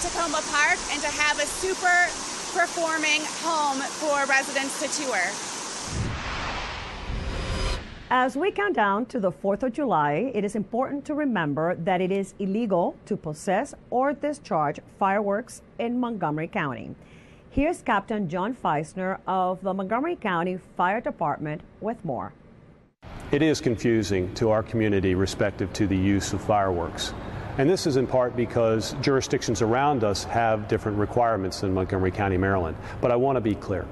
Tacoma Park and to have a super performing home for residents to tour. As we count down to the 4th of July, it is important to remember that it is illegal to possess or discharge fireworks in Montgomery County. Here's Captain John Feisner of the Montgomery County Fire Department with more. It is confusing to our community respective to the use of fireworks. And this is in part because jurisdictions around us have different requirements than Montgomery County, Maryland. But I want to be clear.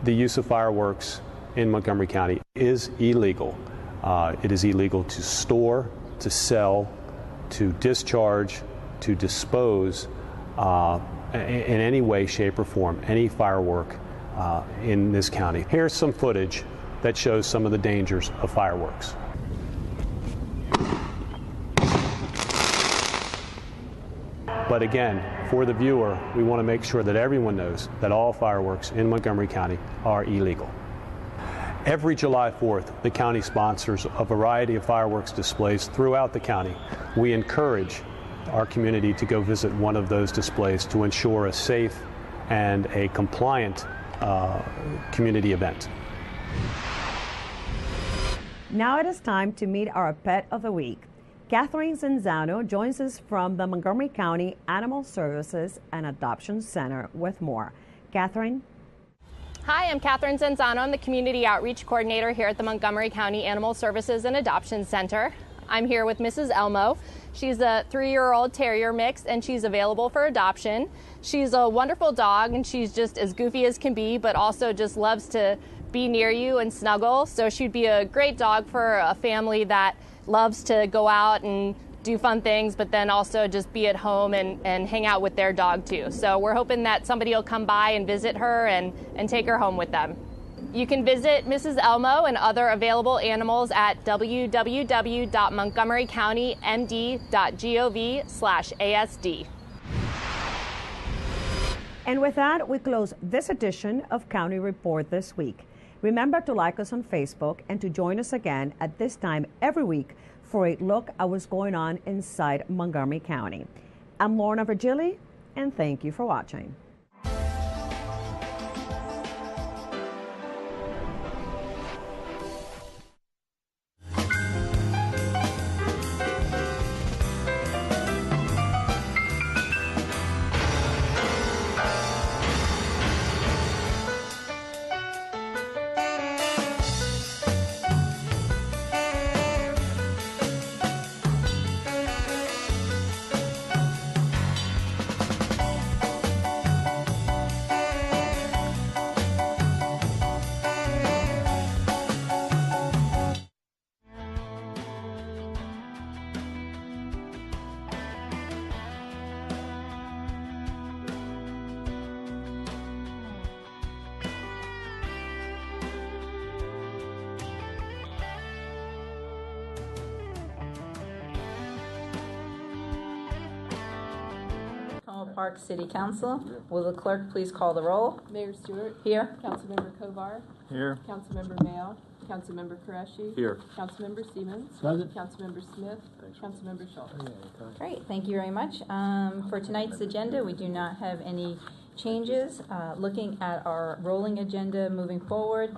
The use of fireworks in Montgomery County is illegal. It is illegal to store, to sell, to discharge, to dispose in any way, shape, or form, any firework in this county. Here's some footage that shows some of the dangers of fireworks. But again, for the viewer, we want to make sure that everyone knows that all fireworks in Montgomery County are illegal. Every July 4th, the county sponsors a variety of fireworks displays throughout the county. We encourage our community to go visit one of those displays to ensure a safe and a compliant community event. Now it is time to meet our pet of the week. Catherine Zenzano joins us from the Montgomery County Animal Services and Adoption Center with more. Catherine? Hi, I'm Catherine Zenzano. I'm the Community Outreach Coordinator here at the Montgomery County Animal Services and Adoption Center. I'm here with Mrs. Elmo. She's a 3-year-old terrier mix and she's available for adoption. She's a wonderful dog and she's just as goofy as can be, but also just loves to be near you and snuggle. So she'd be a great dog for a family that loves to go out and do fun things, but then also just be at home and hang out with their dog too. So we're hoping that somebody will come by and visit her and take her home with them. You can visit Mrs. Elmo and other available animals at www.montgomerycountymd.gov/ASD. And with that, we close this edition of County Report this week. Remember to like us on Facebook and to join us again at this time every week for a look at what's going on inside Montgomery County. I'm Lorna Virgili, and thank you for watching. Park City Council. Will the clerk please call the roll? Mayor Stewart. Here. Councilmember Kovar. Here. Councilmember Mayo. Councilmember Qureshi. Here. Councilmember Stevens. Present. Councilmember Smith. Councilmember Schultz. Great, thank you very much. For tonight's agenda, we do not have any changes. Looking at our rolling agenda moving forward,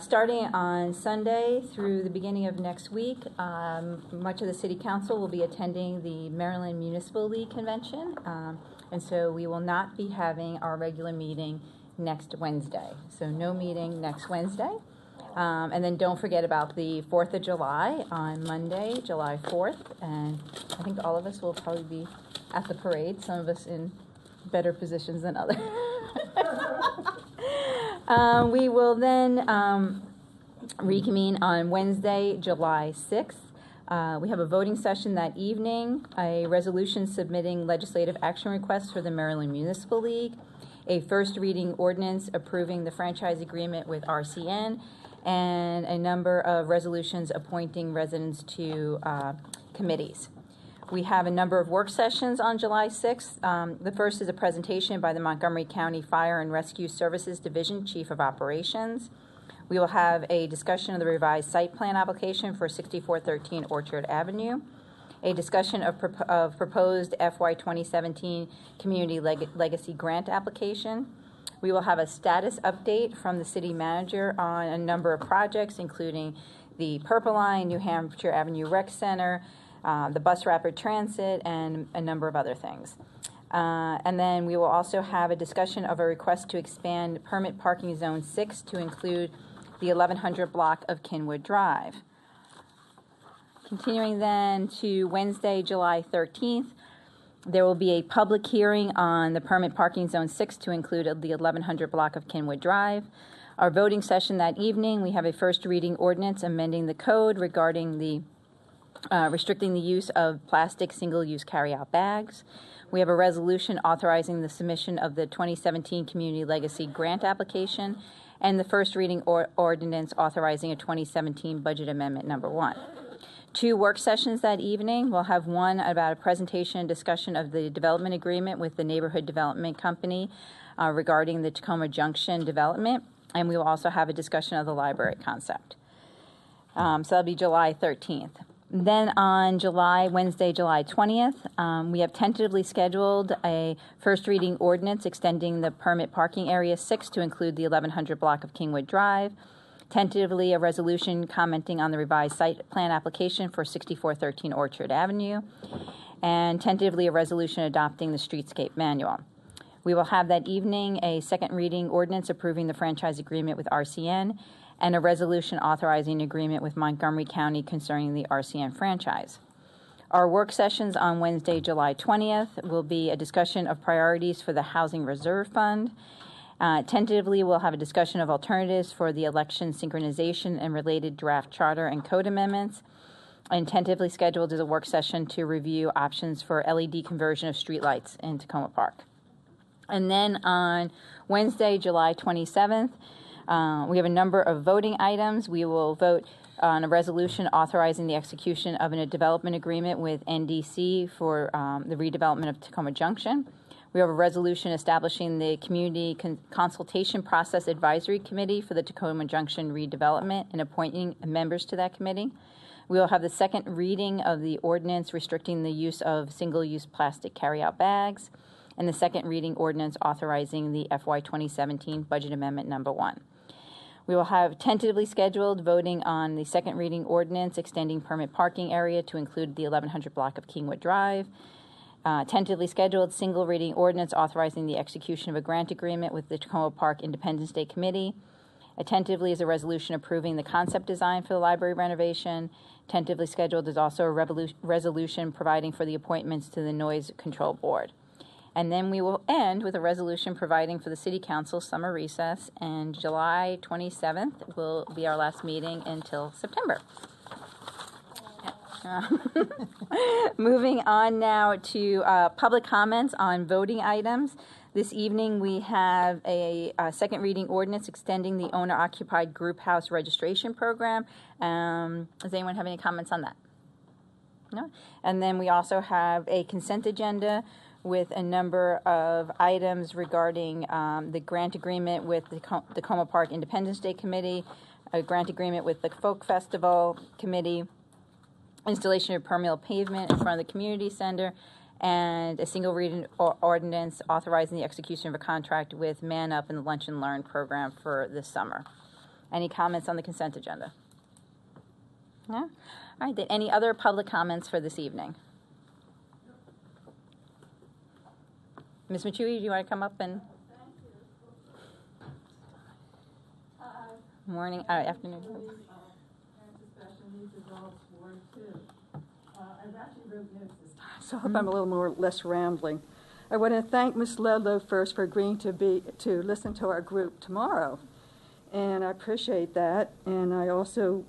starting on Sunday through the beginning of next week, much of the City Council will be attending the Maryland Municipal League Convention, and so we will not be having our regular meeting next Wednesday. So no meeting next Wednesday. And then don't forget about the 4th of July on Monday, July 4th, and I think all of us will probably be at the parade, some of us in better positions than others. We will then reconvene on Wednesday, July 6th. We have a voting session that evening, a resolution submitting legislative action requests for the Maryland Municipal League, a first reading ordinance approving the franchise agreement with RCN, and a number of resolutions appointing residents to committees. We have a number of work sessions on July 6th. The first is a presentation by the Montgomery County Fire and Rescue Services Division Chief of Operations. We will have a discussion of the revised site plan application for 6413 Orchard Avenue. a discussion of proposed FY 2017 Community Legacy Grant application. We will have a status update from the city manager on a number of projects, including the Purple Line, New Hampshire Avenue Rec Center, the Bus Rapid Transit, and a number of other things. And then we will also have a discussion of a request to expand permit parking zone 6 to include the 1100 block of Kinwood Drive. Continuing then to Wednesday, July 13th, there will be a public hearing on the permit parking zone 6 to include the 1100 block of Kinwood Drive. Our voting session that evening, we have a first reading ordinance amending the code regarding the restricting the use of plastic single-use carry-out bags. We have a resolution authorizing the submission of the 2017 Community Legacy Grant application, and the first reading ordinance authorizing a 2017 budget amendment number 1. 2 work sessions that evening. We'll have one about a presentation and discussion of the development agreement with the Neighborhood Development Company regarding the Tacoma Junction development, and we will also have a discussion of the library concept. So that'll be July 13th. Then on Wednesday, July 20th, we have tentatively scheduled a first reading ordinance extending the permit parking area 6 to include the 1100 block of Kingwood Drive. Tentatively, a resolution commenting on the revised site plan application for 6413 Orchard Avenue. And tentatively, a resolution adopting the streetscape manual. We will have that evening a second reading ordinance approving the franchise agreement with RCN and a resolution authorizing an agreement with Montgomery County concerning the RCN franchise. Our work sessions on Wednesday, July 20th will be a discussion of priorities for the Housing Reserve Fund. Tentatively, we'll have a discussion of alternatives for the election synchronization and related draft charter and code amendments. And tentatively scheduled is a work session to review options for LED conversion of streetlights in Tacoma Park. And then on Wednesday, July 27th, we have a number of voting items. We will vote on a resolution authorizing the execution of a development agreement with NDC for the redevelopment of Tacoma Junction. We have a resolution establishing the Community Consultation Process Advisory Committee for the Tacoma Junction redevelopment and appointing members to that committee. We will have the second reading of the ordinance restricting the use of single-use plastic carry-out bags, and the second reading ordinance authorizing the FY 2017 budget amendment number 1. We will have tentatively scheduled voting on the second reading ordinance extending permit parking area to include the 1100 block of Kingwood Drive. Tentatively scheduled single reading ordinance authorizing the execution of a grant agreement with the Tacoma Park Independence Day Committee. Tentatively is a resolution approving the concept design for the library renovation. Tentatively scheduled is also a resolution providing for the appointments to the Noise Control Board. And then we will end with a resolution providing for the City Council summer recess, and July 27th will be our last meeting until September. Moving on now to public comments on voting items. This evening we have a second reading ordinance extending the owner-occupied group house registration program. Does anyone have any comments on that? No? And then we also have a consent agenda with a number of items regarding the grant agreement with the Tacoma Park Independence Day Committee, a grant agreement with the Folk Festival Committee, installation of permeable pavement in front of the community center, and a single reading ordinance authorizing the execution of a contract with Man Up and the Lunch and Learn program for this summer. Any comments on the consent agenda? No? All right, then any other public comments for this evening? Ms. Machui, do you want to come up and? Morning, afternoon. So I hope I'm a little less rambling. I want to thank Ms. Ledlow first for agreeing to listen to our group tomorrow, and I appreciate that. And I also,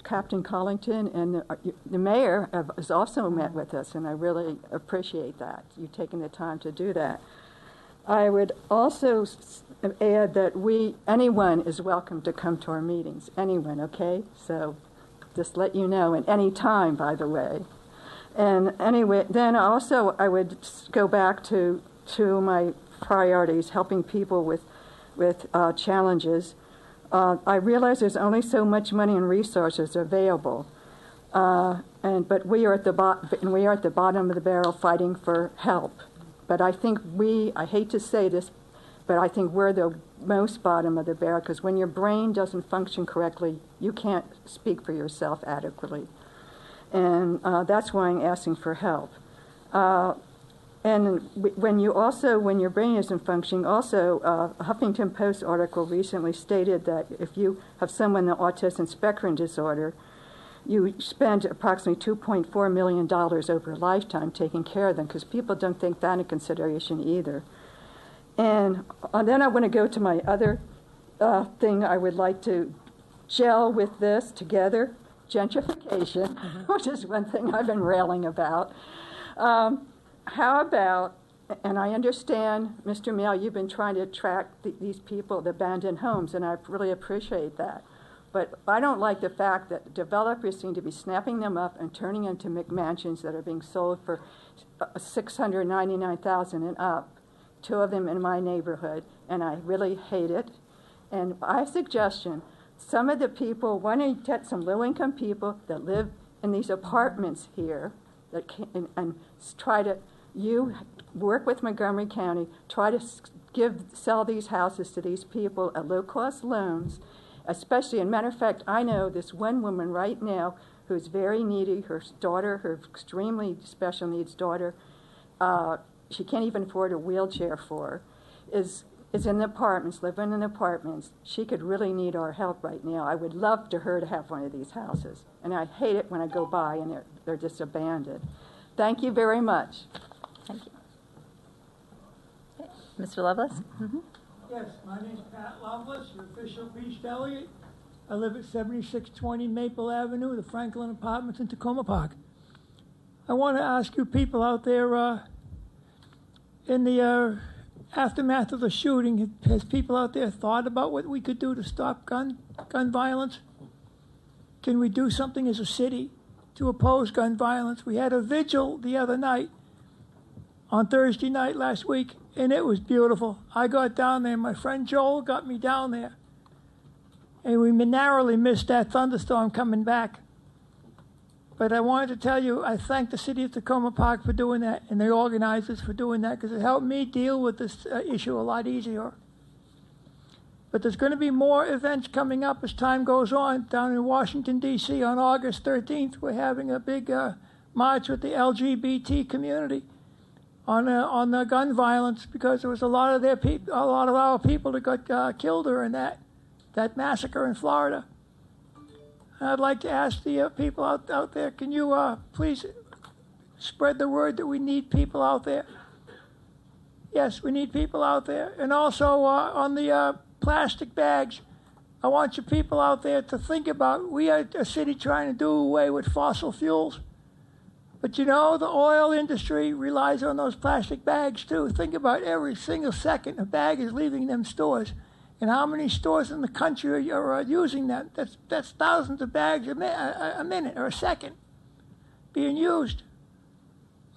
Captain Collington and the mayor has also met with us, and I really appreciate that, you taking the time to do that. I would also add that anyone is welcome to come to our meetings, anyone, okay? So just let you know, and any time, by the way. And anyway, then also I would go back to my priorities, helping people with challenges. I realize there's only so much money and resources available. But we are at the bottom of the barrel fighting for help. But I think I hate to say this, but I think we're the most bottom of the barrel, because when your brain doesn't function correctly, you can't speak for yourself adequately. And that's why I'm asking for help. And when your brain isn't functioning, also, a Huffington Post article recently stated that if you have someone with autism spectrum disorder, you spend approximately $2.4 million over a lifetime taking care of them, because people don't take that into consideration either. And then I want to go to my other thing I would like to gel with this together, gentrification, which is one thing I've been railing about. How about, and I understand, Mr. Mail, you've been trying to attract these people, the abandoned homes, and I really appreciate that. But I don't like the fact that developers seem to be snapping them up and turning into McMansions that are being sold for $699,000 and up. 2 of them in my neighborhood, and I really hate it. And my suggestion, some of the people, why don't you get some low-income people that live in these apartments here, that can, and try to, you work with Montgomery County, try to sell these houses to these people at low-cost loans, especially, and matter of fact, I know this one woman right now who's very needy, her daughter, her extremely special needs daughter, she can't even afford a wheelchair for, is in the apartments, living in apartments. She could really need our help right now. I would love for her to have one of these houses. And I hate it when I go by and they're just abandoned. Thank you very much. Thank you. Okay. Mr. Lovelace? Mm-hmm. Yes, my name's Pat Lovelace, your official Beast Elliott. I live at 7620 Maple Avenue, the Franklin Apartments in Tacoma Park. I want to ask you people out there, in the aftermath of the shooting, has people out there thought about what we could do to stop gun violence? Can we do something as a city to oppose gun violence? We had a vigil the other night, on Thursday night last week, and it was beautiful. I got down there. My friend Joel got me down there. And we narrowly missed that thunderstorm coming back. But I wanted to tell you, I thank the city of Tacoma Park for doing that, and the organizers for doing that, because it helped me deal with this issue a lot easier. But there's going to be more events coming up as time goes on. Down in Washington, D.C. on August 13th, we're having a big march with the LGBT community on the gun violence, because there was a lot of our people that got killed during that massacre in Florida. And I'd like to ask the people out there, can you please spread the word that we need people out there? Yes, we need people out there. And also on the plastic bags, I want you people out there to think about, we are a city trying to do away with fossil fuels. But you know, the oil industry relies on those plastic bags too. Think about every single second a bag is leaving them stores. And how many stores in the country are using that? That's thousands of bags a minute or a second being used.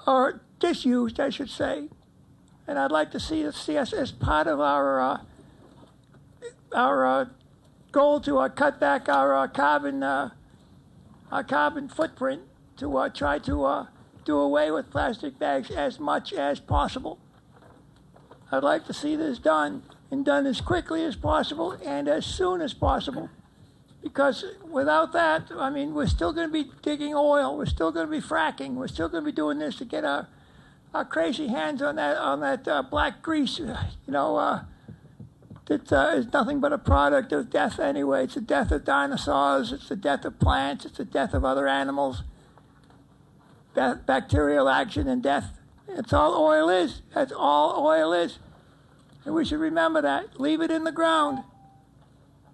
Or disused, I should say. And I'd like to see us as part of our goal to cut back our carbon footprint, to try to do away with plastic bags as much as possible. I'd like to see this done, and done as quickly as possible and as soon as possible. Because without that, I mean, we're still going to be digging oil, we're still going to be fracking, we're still going to be doing this to get our crazy hands on that black grease, that is nothing but a product of death anyway. It's the death of dinosaurs, it's the death of plants, it's the death of other animals. Bacterial action and death. That's all oil is. That's all oil is. And we should remember that. Leave it in the ground.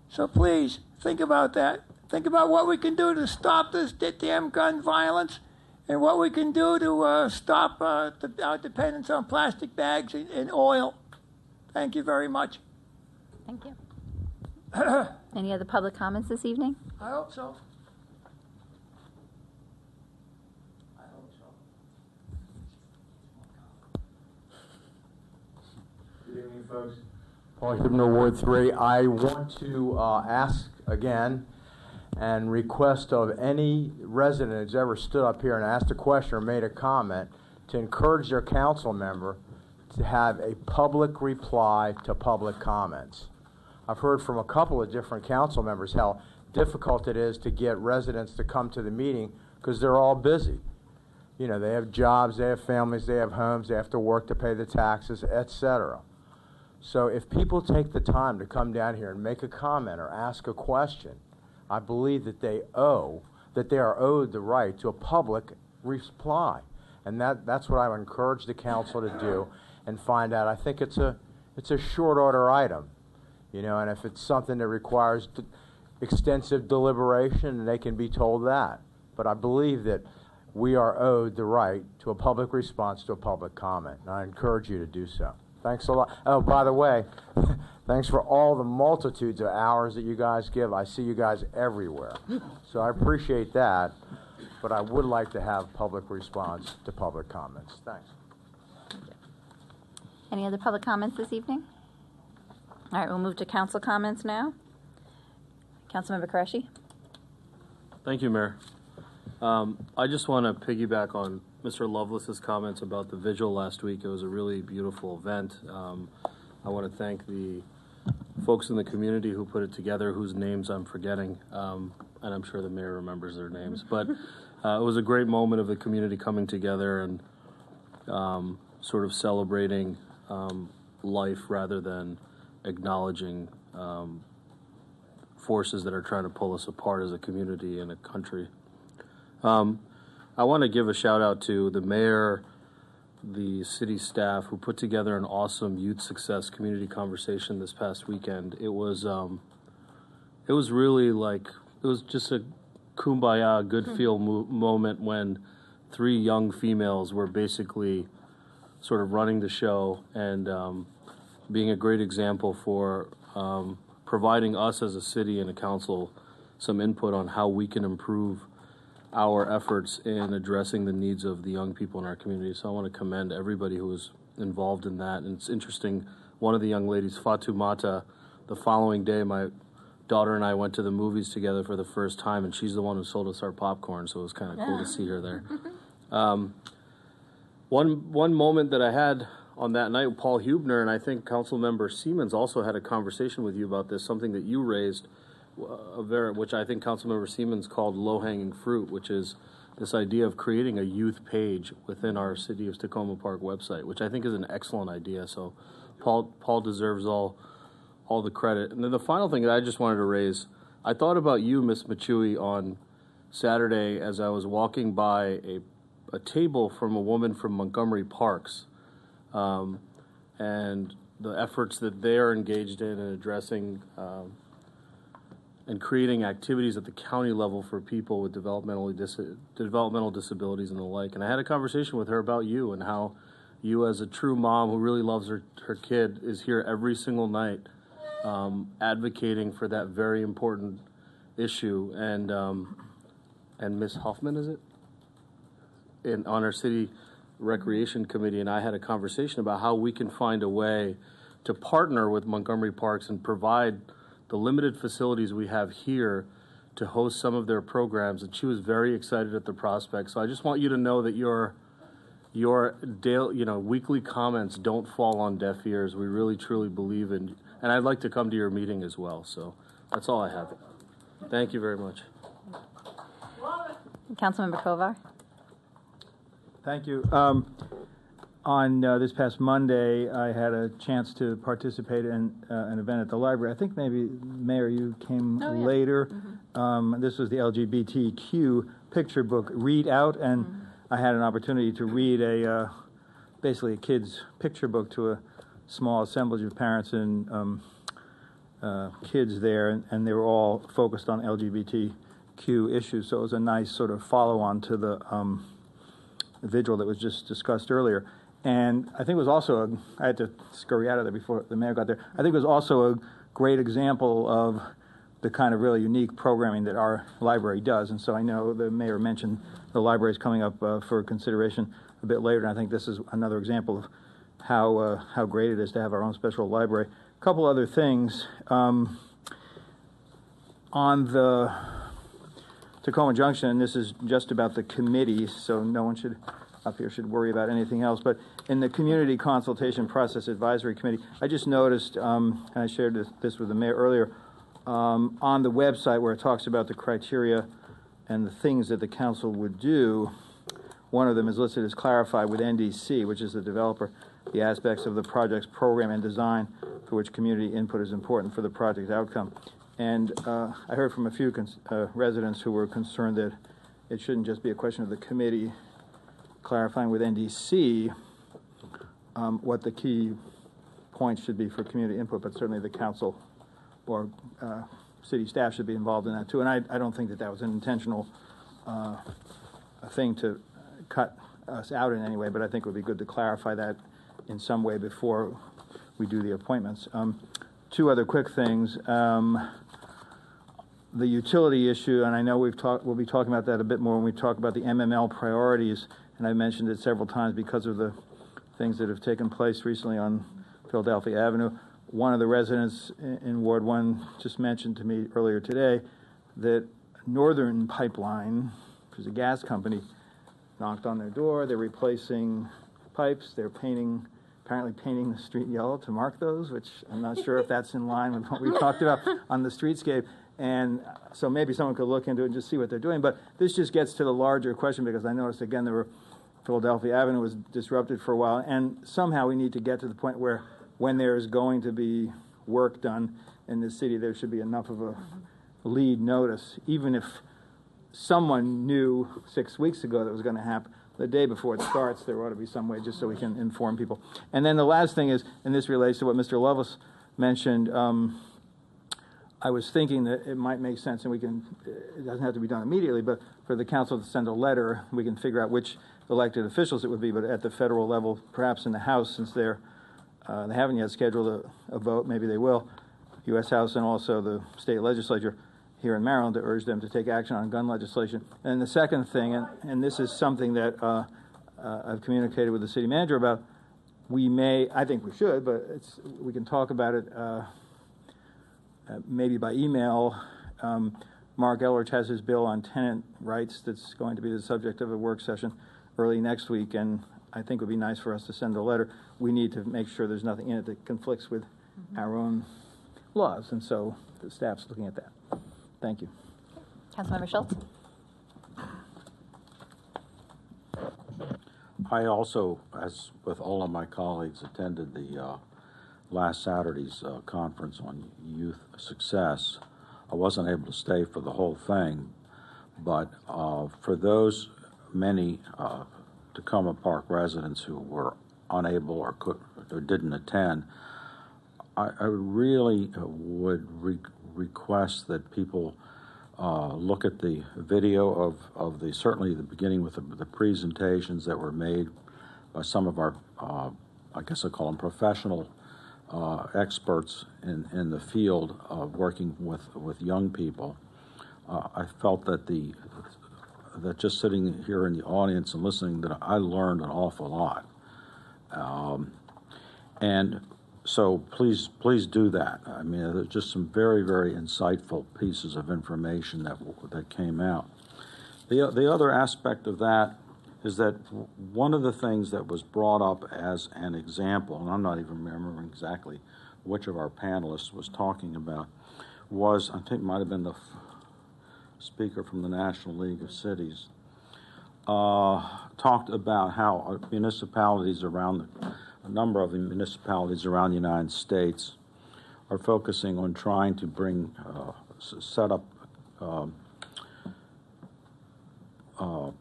So please, think about that. Think about what we can do to stop this damn gun violence, and what we can do to stop our dependence on plastic bags and oil. Thank you very much. Thank you. Any other public comments this evening? I hope so. Good evening, folks. Paul Hubner, Ward 3. I want to ask again, and request of any resident who's ever stood up here and asked a question or made a comment to encourage their council member to have a public reply to public comments. I've heard from a couple of different council members how difficult it is to get residents to come to the meeting because they're all busy. You know, they have jobs, they have families, they have homes, they have to work to pay the taxes, etc. So if people take the time to come down here and make a comment or ask a question, I believe that they are owed the right to a public reply. And that's what I would encourage the council to do and find out. I think it's a short order item, you know, and if it's something that requires extensive deliberation, they can be told that. But I believe that we are owed the right to a public response to a public comment, and I encourage you to do so. Thanks a lot. Oh, by the way, thanks for all the multitudes of hours that you guys give. I see you guys everywhere. So I appreciate that, but I would like to have public response to public comments. Thanks. Any other public comments this evening? All right, we'll move to council comments now. Councilmember Qureshi. Thank you, Mayor. I just want to piggyback on Mr. Lovelace's comments about the vigil last week. It was a really beautiful event. I want to thank the folks in the community who put it together, whose names I'm forgetting, and I'm sure the mayor remembers their names. But it was a great moment of the community coming together and sort of celebrating life rather than acknowledging forces that are trying to pull us apart as a community and a country. I want to give a shout out to the mayor, the city staff who put together an awesome youth success community conversation this past weekend. It was really like, it was just a kumbaya, good feel moment when 3 young females were basically sort of running the show and being a great example for providing us as a city and a council some input on how we can improve our efforts in addressing the needs of the young people in our community. So I want to commend everybody who was involved in that. And it's interesting, one of the young ladies, Fatumata, the following day, my daughter and I went to the movies together for the first time, and she's the one who sold us our popcorn, so it was kind of cool to see her there. One moment that I had on that night, Paul Hubner, and I think Councilmember Siemens also had a conversation with you about this, something that you raised, which I think Councilmember Siemens called low-hanging fruit, which is this idea of creating a youth page within our City of Tacoma Park website, which I think is an excellent idea. So Paul deserves all the credit. And then the final thing that I just wanted to raise, I thought about you, Ms. Machui, on Saturday as I was walking by a table from a woman from Montgomery Parks, and the efforts that they are engaged in addressing and creating activities at the county level for people with developmental disabilities and the like. And I had a conversation with her about you and how you, as a true mom who really loves her kid, is here every single night advocating for that very important issue. And Ms. Hoffman, is it? On our city recreation committee, and I had a conversation about how we can find a way to partner with Montgomery Parks and provide the limited facilities we have here to host some of their programs, and she was very excited at the prospect. So I just want you to know that your daily, weekly comments don't fall on deaf ears. We really truly believe in, and I'd like to come to your meeting as well. So that's all I have. Thank you very much. Councilmember Kovar. Thank you. On this past Monday, I had a chance to participate in an event at the library. I think maybe, Mayor, you came later. This was the LGBTQ picture book Read Out, and I had an opportunity to read basically a kid's picture book to a small assemblage of parents and kids there, and they were all focused on LGBTQ issues. So it was a nice sort of follow-on to the vigil that was just discussed earlier. And I think it was also, I had to scurry out of there before the mayor got there, I think it was also a great example of the kind of really unique programming that our library does. And so I know the mayor mentioned the library is coming up for consideration a bit later, and I think this is another example of how great it is to have our own special library. A couple other things. On the Tacoma Junction, and this is just about the committee, so no one up here should worry about anything else. But in the Community Consultation Process Advisory Committee, I just noticed, and I shared this with the mayor earlier, on the website where it talks about the criteria and the things that the council would do, one of them is listed as clarify with NDC, which is the developer, the aspects of the project's program and design for which community input is important for the project outcome. And I heard from a few residents who were concerned that it shouldn't just be a question of the committee clarifying with NDC what the key points should be for community input, but certainly the council or city staff should be involved in that too. And I don't think that was an intentional thing to cut us out in any way, but I think it would be good to clarify that in some way before we do the appointments. Two other quick things. The utility issue, and I know we'll be talking about that a bit more when we talk about the MML priorities, and I mentioned it several times because of the things that have taken place recently on Philadelphia Avenue. One of the residents in Ward 1 just mentioned to me earlier today that Northern Pipeline, which is a gas company, knocked on their door. They're replacing pipes. They're apparently painting the street yellow to mark those, which I'm not sure if that's in line with what we talked about on the streetscape. And so maybe someone could look into it and just see what they're doing. But this just gets to the larger question, because I noticed, again, Philadelphia Avenue was disrupted for a while. And somehow we need to get to the point where when there is going to be work done in the city, there should be enough of a lead notice. Even if someone knew 6 weeks ago that it was going to happen, the day before it starts, there ought to be some way just so we can inform people. And then the last thing is, and this relates to what Mr. Lovelace mentioned, I was thinking that it might make sense, and it doesn't have to be done immediately, but for the council to send a letter, we can figure out which elected officials it would be, but at the federal level, perhaps in the House, since they haven't yet scheduled a vote, maybe they will, U.S. House and also the state legislature here in Maryland, to urge them to take action on gun legislation. And the second thing, and this is something that I've communicated with the city manager about, I think we should, but we can talk about it maybe by email. Mark Elrich has his bill on tenant rights that's going to be the subject of a work session early next week, and I think it would be nice for us to send a letter. We need to make sure there's nothing in it that conflicts with our own laws, and so the staff's looking at that. Thank you. Councilmember Schultz. I also, as with all of my colleagues, attended the last Saturday's conference on youth success. I wasn't able to stay for the whole thing, but for those many Tacoma Park residents who were unable or didn't attend, I really would request that people look at the video of certainly the beginning with the presentations that were made by some of our, I guess I call them professional experts in the field of working with young people. I felt that that just sitting here in the audience and listening, that I learned an awful lot. And so please do that. I mean, there's just some very, very insightful pieces of information that came out. The other aspect of that is that one of the things that was brought up as an example, and I'm not even remembering exactly which of our panelists was talking about, was, I think it might have been the speaker from the National League of Cities, talked about how municipalities a number of the municipalities around the United States are focusing on trying to set up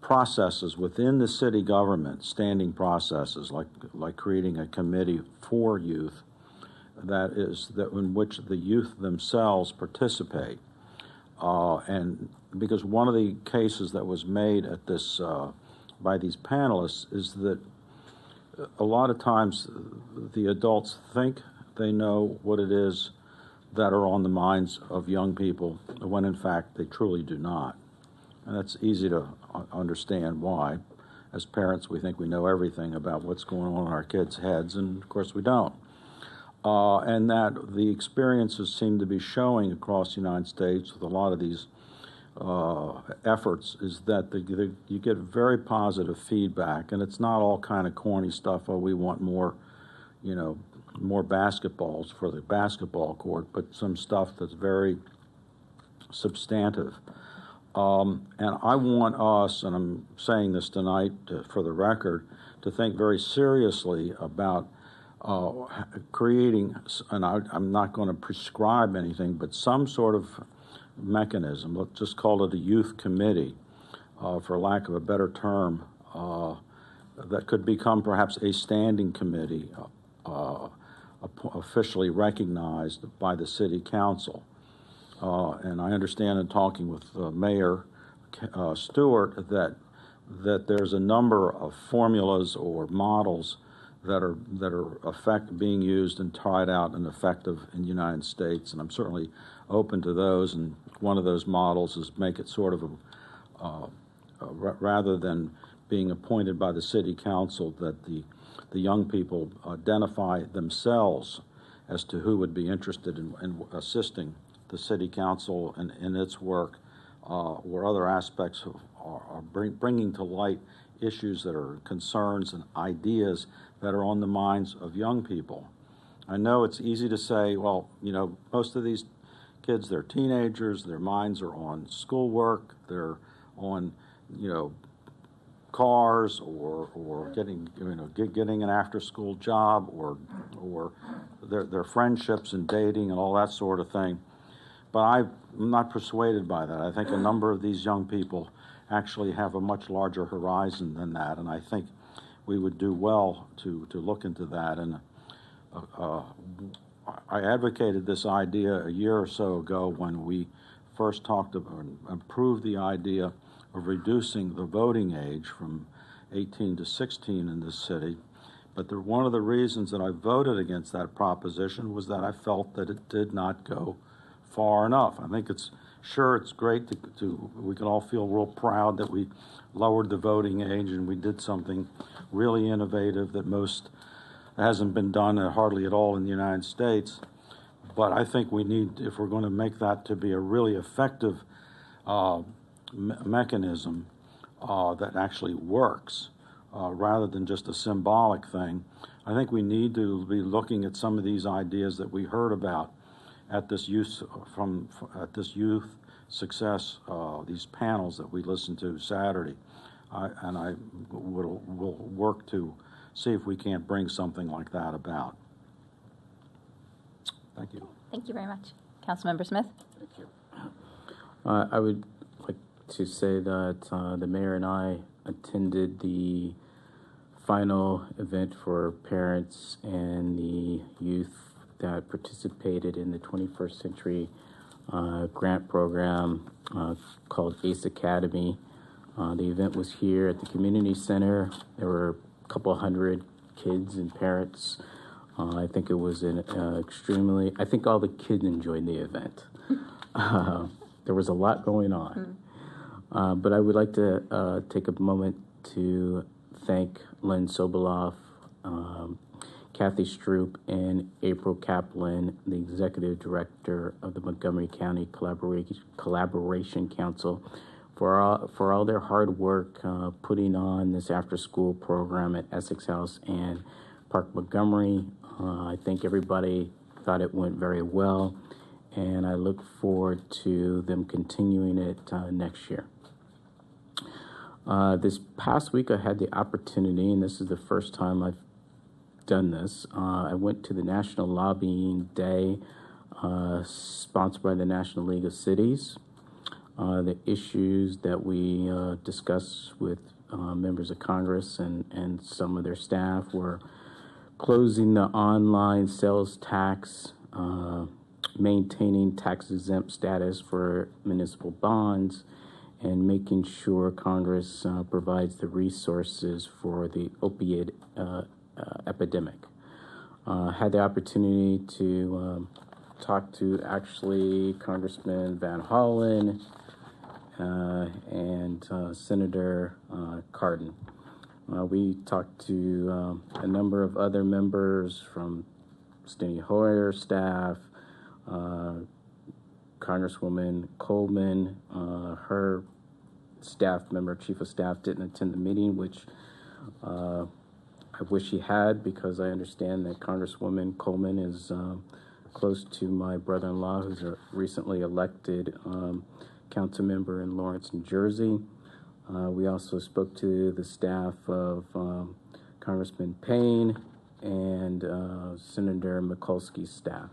processes within the city government, standing processes like creating a committee for youth in which the youth themselves participate. And because one of the cases that was made at this by these panelists is that a lot of times the adults think they know what it is that are on the minds of young people, when in fact they truly do not. And that's easy to understand why. As parents, we think we know everything about what's going on in our kids' heads, and of course we don't. And that the experiences seem to be showing across the United States with a lot of these efforts is that you get very positive feedback, and it's not all kind of corny stuff. Oh, we want more, more basketballs for the basketball court, but some stuff that's very substantive. And I want us, and I'm saying this tonight for the record, to think very seriously about creating, and I'm not going to prescribe anything, but some sort of mechanism, let's just call it a youth committee, for lack of a better term, that could become perhaps a standing committee, officially recognized by the city council. And I understand in talking with Mayor Stewart that there's a number of formulas or models that are being used and tried out and effective in the United States, and I'm certainly open to those. And one of those models is make it sort of rather than being appointed by the city council, that the young people identify themselves as to who would be interested in assisting the city council in its work, or other aspects are bringing to light issues that are concerns and ideas that are on the minds of young people. I know it's easy to say, well, most of these kids, they're teenagers, their minds are on schoolwork, they're on, cars or getting an after-school job or their friendships and dating and all that sort of thing. But I'm not persuaded by that. I think a number of these young people actually have a much larger horizon than that, and I think we would do well to look into that. And I advocated this idea a year or so ago when we first talked about and approved the idea of reducing the voting age from 18 to 16 in this city. But one of the reasons that I voted against that proposition was that I felt that it did not go far enough. I think it's great we can all feel real proud that we lowered the voting age and we did something really innovative that hasn't been done hardly at all in the United States. But I think we need, if we're going to make that to be a really effective mechanism that actually works, rather than just a symbolic thing, I think we need to be looking at some of these ideas that we heard about at this youth success, these panels that we listened to Saturday, and I will work to see if we can't bring something like that about. Thank you. Thank you very much. Councilmember Smith? Thank you. I would like to say that the mayor and I attended the final event for parents and the youth that participated in the 21st Century grant program called ACE Academy. The event was here at the community center. There were a couple hundred kids and parents. I think it was I think all the kids enjoyed the event. There was a lot going on. But I would like to take a moment to thank Len Sobolov, Kathy Stroop, and April Kaplan, the Executive Director of the Montgomery County Collaboration Council, for all their hard work putting on this after-school program at Essex House and Park Montgomery. I think everybody thought it went very well, and I look forward to them continuing it next year. This past week I had the opportunity, and this is the first time I've done this, I went to the National Lobbying Day sponsored by the National League of Cities. The issues that we discussed with members of Congress and some of their staff were closing the online sales tax, maintaining tax-exempt status for municipal bonds, and making sure Congress provides the resources for the opioid epidemic. Had the opportunity to talk to actually Congressman Van Hollen and Senator Cardin. We talked to a number of other members from Steny Hoyer staff, Congresswoman Coleman, her staff member, chief of staff, didn't attend the meeting, which I wish he had, because I understand that Congresswoman Coleman is close to my brother-in-law, who's a recently elected council member in Lawrence, New Jersey. We also spoke to the staff of Congressman Payne and Senator Mikulski's staff.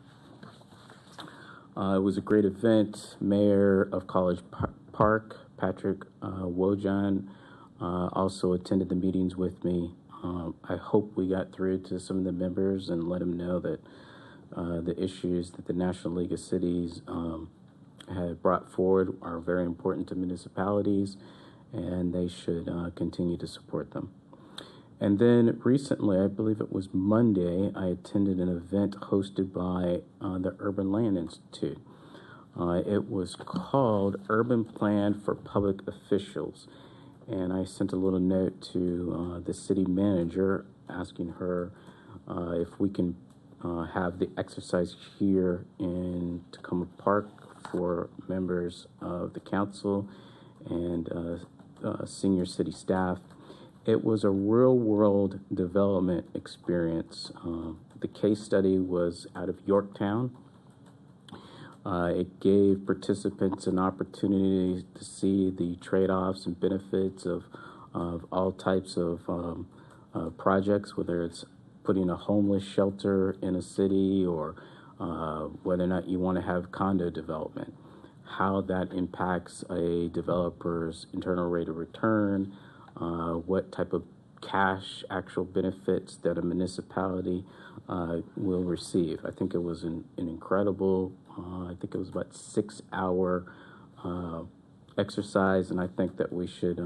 It was a great event. Mayor of College Park, Patrick Wojahn, also attended the meetings with me. I hope we got through to some of the members and let them know that the issues that the National League of Cities had brought forward are very important to municipalities, and they should continue to support them. And then recently, I believe it was Monday, I attended an event hosted by the Urban Land Institute. It was called Urban Plan for Public Officials. And I sent a little note to the city manager asking her if we can have the exercise here in Tacoma Park for members of the council and senior city staff. It was a real-world development experience. The case study was out of Yorktown. It gave participants an opportunity to see the trade-offs and benefits of all types of projects, whether it's putting a homeless shelter in a city or whether or not you want to have condo development, how that impacts a developer's internal rate of return, what type of cash actual benefits that a municipality will receive. I think it was an incredible, I think it was about 6-hour exercise, and I think that we should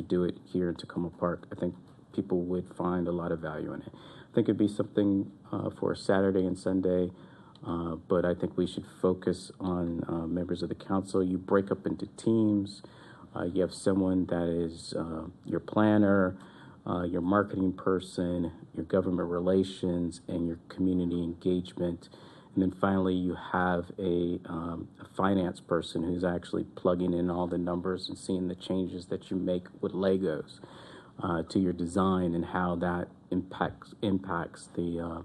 do it here in Tacoma Park. I think people would find a lot of value in it. I think it'd be something for Saturday and Sunday, but I think we should focus on members of the council. You break up into teams. You have someone that is your planner, your marketing person, your government relations, and your community engagement. And then finally, you have a finance person who's actually plugging in all the numbers and seeing the changes that you make with Legos to your design and how that impacts the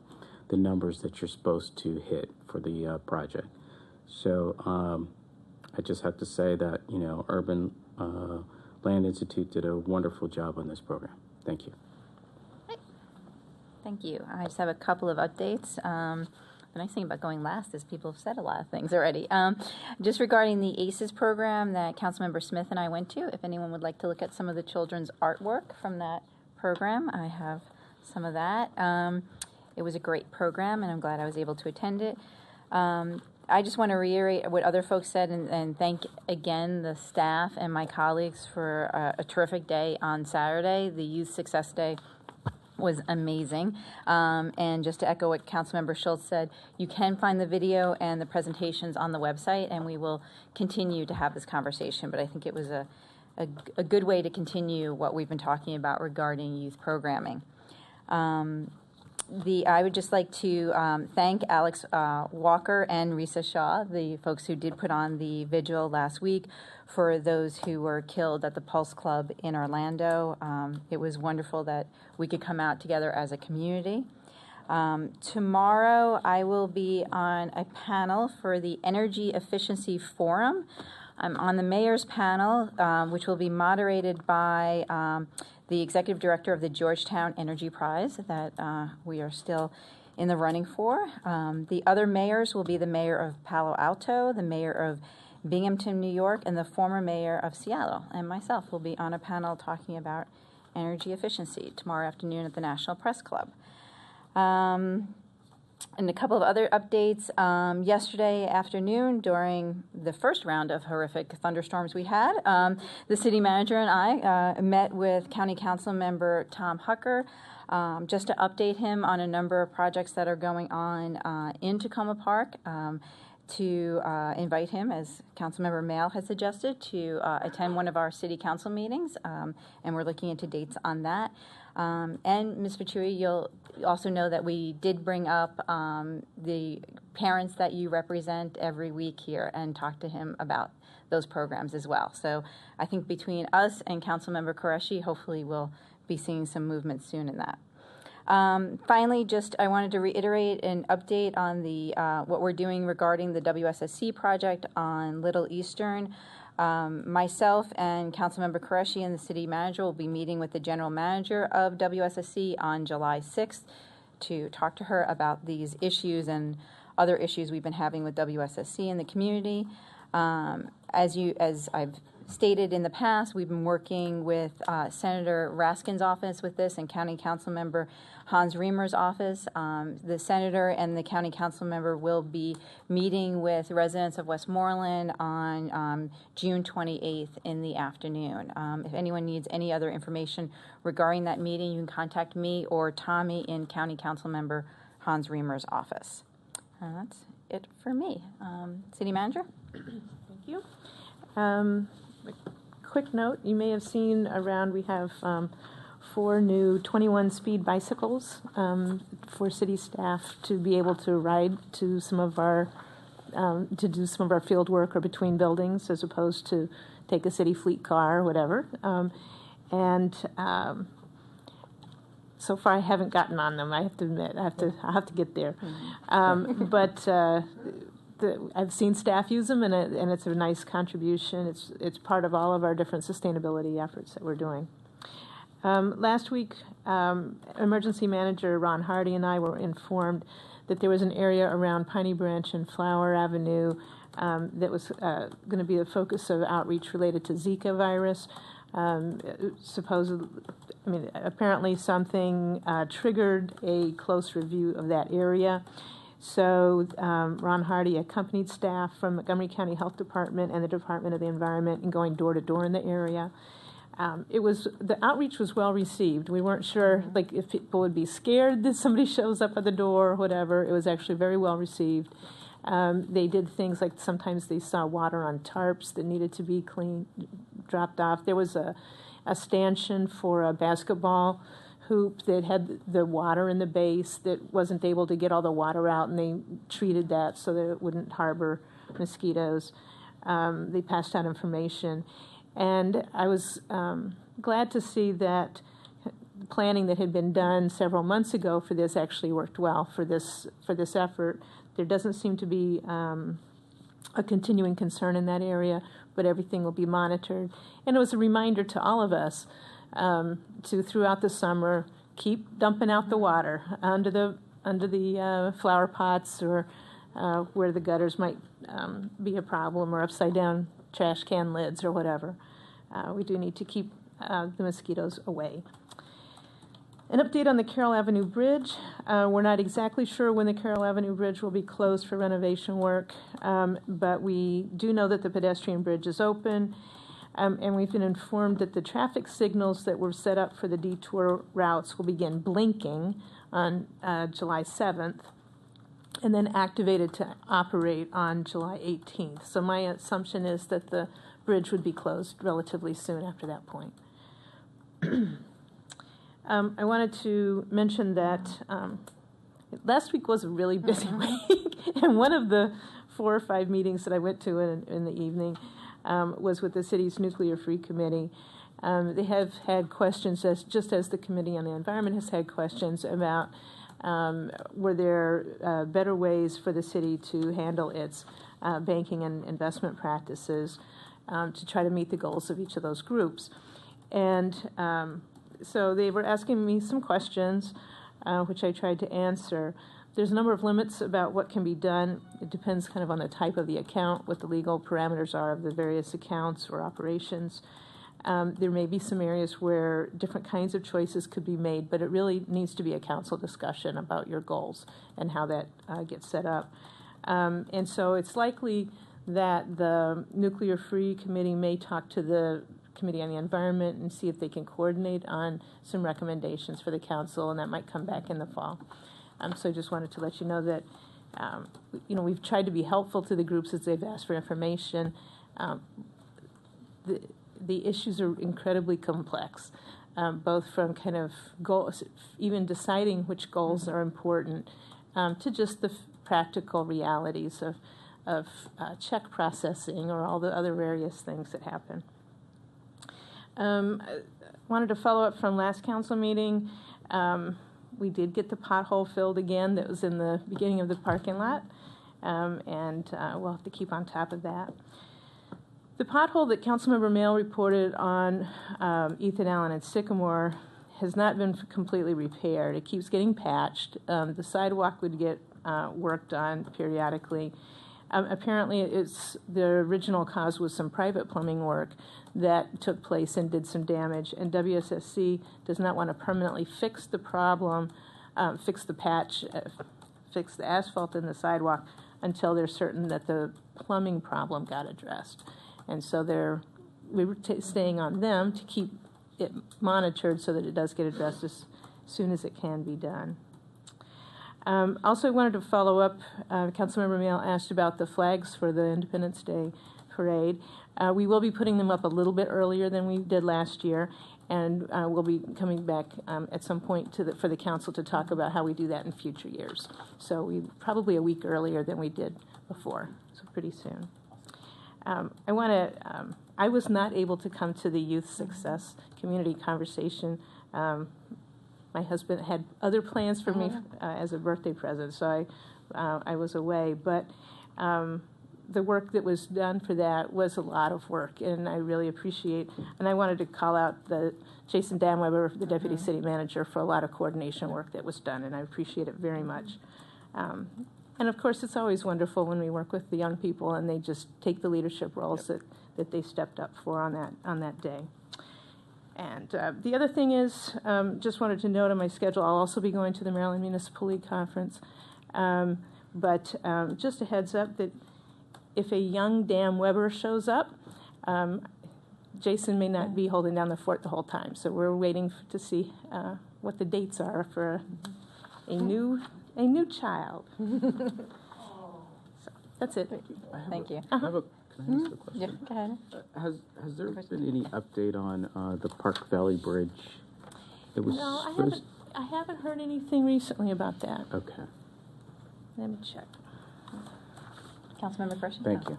numbers that you're supposed to hit for the project. So I just have to say that, you know, Urban Land Institute did a wonderful job on this program. Thank you. Thank you. I just have a couple of updates. The nice thing about going last is people have said a lot of things already. Just regarding the ACES program that Councilmember Smith and I went to, if anyone would like to look at some of the children's artwork from that program, I have some of that. It was a great program, and I'm glad I was able to attend it. I just want to reiterate what other folks said and thank again the staff and my colleagues for a terrific day on Saturday. The Youth Success Day was amazing. And just to echo what Councilmember Schultz said, you can find the video and the presentations on the website, and we will continue to have this conversation. But I think it was a good way to continue what we've been talking about regarding youth programming. I would just like to thank Alex Walker and Risa Shaw, the folks who did put on the vigil last week for those who were killed at the Pulse Club in Orlando. It was wonderful that we could come out together as a community. Tomorrow I will be on a panel for the Energy Efficiency Forum. I'm on the mayor's panel, which will be moderated by the executive director of the Georgetown Energy Prize that we are still in the running for. The other mayors will be the mayor of Palo Alto, the mayor of Binghamton, New York, and the former mayor of Seattle. And myself will be on a panel talking about energy efficiency tomorrow afternoon at the National Press Club. And a couple of other updates. Yesterday afternoon, during the first round of horrific thunderstorms we had, the city manager and I met with County Council member Tom Hucker just to update him on a number of projects that are going on in Tacoma Park, to invite him, as Councilmember Mayle has suggested, to attend one of our city council meetings, and we're looking into dates on that. And Ms. Faturi, you'll also know that we did bring up the parents that you represent every week here and talk to him about those programs as well. So I think between us and Councilmember Qureshi, hopefully we'll be seeing some movement soon in that. Finally, I wanted to reiterate an update on the what we're doing regarding the WSSC project on Little Eastern. Myself and Councilmember Qureshi and the city manager will be meeting with the general manager of WSSC on July 6th to talk to her about these issues and other issues we've been having with WSSC in the community. As I've stated in the past, we've been working with Senator Raskin's office with this and County Council Member Hans Remer's office. The senator and the county council member will be meeting with residents of Westmoreland on June 28th in the afternoon. If anyone needs any other information regarding that meeting, you can contact me or Tommy in County Council Member Hans Remer's office. That's it for me. City Manager? Thank you. Quick note, you may have seen around we have 4 new 21-speed bicycles for city staff to be able to ride to some of our to do some of our field work or between buildings, as opposed to take a city fleet car or whatever. So far I haven't gotten on them. I have to admit, I have to get there. But I've seen staff use them, and it's a nice contribution. It's part of all of our different sustainability efforts that we're doing. Last week, Emergency Manager Ron Hardy and I were informed that there was an area around Piney Branch and Flower Avenue that was going to be the focus of outreach related to Zika virus. Apparently something triggered a close review of that area. So Ron Hardy accompanied staff from Montgomery County Health Department and the Department of the Environment in going door to door in the area. The outreach was well received. We weren't sure if people would be scared that somebody shows up at the door or whatever. It was actually very well received. They did things like sometimes they saw water on tarps that needed to be cleaned, dropped off. There was a stanchion for a basketball hoop that had the water in the base that wasn't able to get all the water out, and they treated that so that it wouldn't harbor mosquitoes. They passed out information. And I was glad to see that planning that had been done several months ago for this actually worked well for this effort. There doesn't seem to be a continuing concern in that area, but everything will be monitored. And it was a reminder to all of us to, throughout the summer, keep dumping out the water under the flower pots or where the gutters might be a problem, or upside down trash can lids or whatever. We do need to keep the mosquitoes away. An update on the Carroll Avenue Bridge. We're not exactly sure when the Carroll Avenue Bridge will be closed for renovation work, but we do know that the pedestrian bridge is open, and we've been informed that the traffic signals that were set up for the detour routes will begin blinking on July 7th, and then activated to operate on July 18th. So my assumption is that the bridge would be closed relatively soon after that point. I wanted to mention that last week was a really busy week, and one of the 4 or 5 meetings that I went to in the evening was with the city's Nuclear Free Committee. They have had questions, just as the Committee on the Environment has had questions about were there better ways for the city to handle its banking and investment practices to try to meet the goals of each of those groups. And so they were asking me some questions, which I tried to answer. There's a number of limits about what can be done. It depends kind of on the type of the account, what the legal parameters are of the various accounts or operations. There may be some areas where different kinds of choices could be made, but it really needs to be a council discussion about your goals and how that gets set up. And so it's likely that the Nuclear Free Committee may talk to the Committee on the Environment and see if they can coordinate on some recommendations for the council, and that might come back in the fall. So I just wanted to let you know that we've tried to be helpful to the groups as they've asked for information. The issues are incredibly complex, both from kind of goals, even deciding which goals are important, to just the practical realities of check processing or all the other various things that happen. I wanted to follow up from last council meeting. We did get the pothole filled again that was in the beginning of the parking lot, and we'll have to keep on top of that. The pothole that Councilmember Mail reported on Ethan Allen and Sycamore has not been completely repaired. It keeps getting patched. The sidewalk would get worked on periodically. Apparently, the original cause was some private plumbing work that took place and did some damage, and WSSC does not want to permanently fix the problem, fix the patch, fix the asphalt in the sidewalk until they're certain that the plumbing problem got addressed. And so we were staying on them to keep it monitored so that it does get addressed as soon as it can be done. Also, I wanted to follow up. Councilmember Mail asked about the flags for the Independence Day parade. We will be putting them up a little bit earlier than we did last year, and we'll be coming back at some point for the council to talk about how we do that in future years. So we probably a week earlier than we did before, so pretty soon. I was not able to come to the Youth Success Community Conversation. My husband had other plans for me as a birthday present, so I was away. But the work that was done for that was a lot of work, and I really appreciate. And I wanted to call out Jason Damweber, the Deputy City Manager, for a lot of coordination work that was done, and I appreciate it very much. And of course, it's always wonderful when we work with the young people and they just take the leadership roles that they stepped up for on that day. And the other thing is, just wanted to note on my schedule, I'll also be going to the Maryland Municipal League Conference. But just a heads up that if a young Dan Weber shows up, Jason may not be holding down the fort the whole time. So we're waiting to see what the dates are for a new child. So that's it. Thank you. Can I ask a question? Yeah, go ahead. Has there been any update on the Park Valley Bridge? It was No, I haven't heard anything recently about that. Okay. Let me check. Councilmember Crush. Thank you.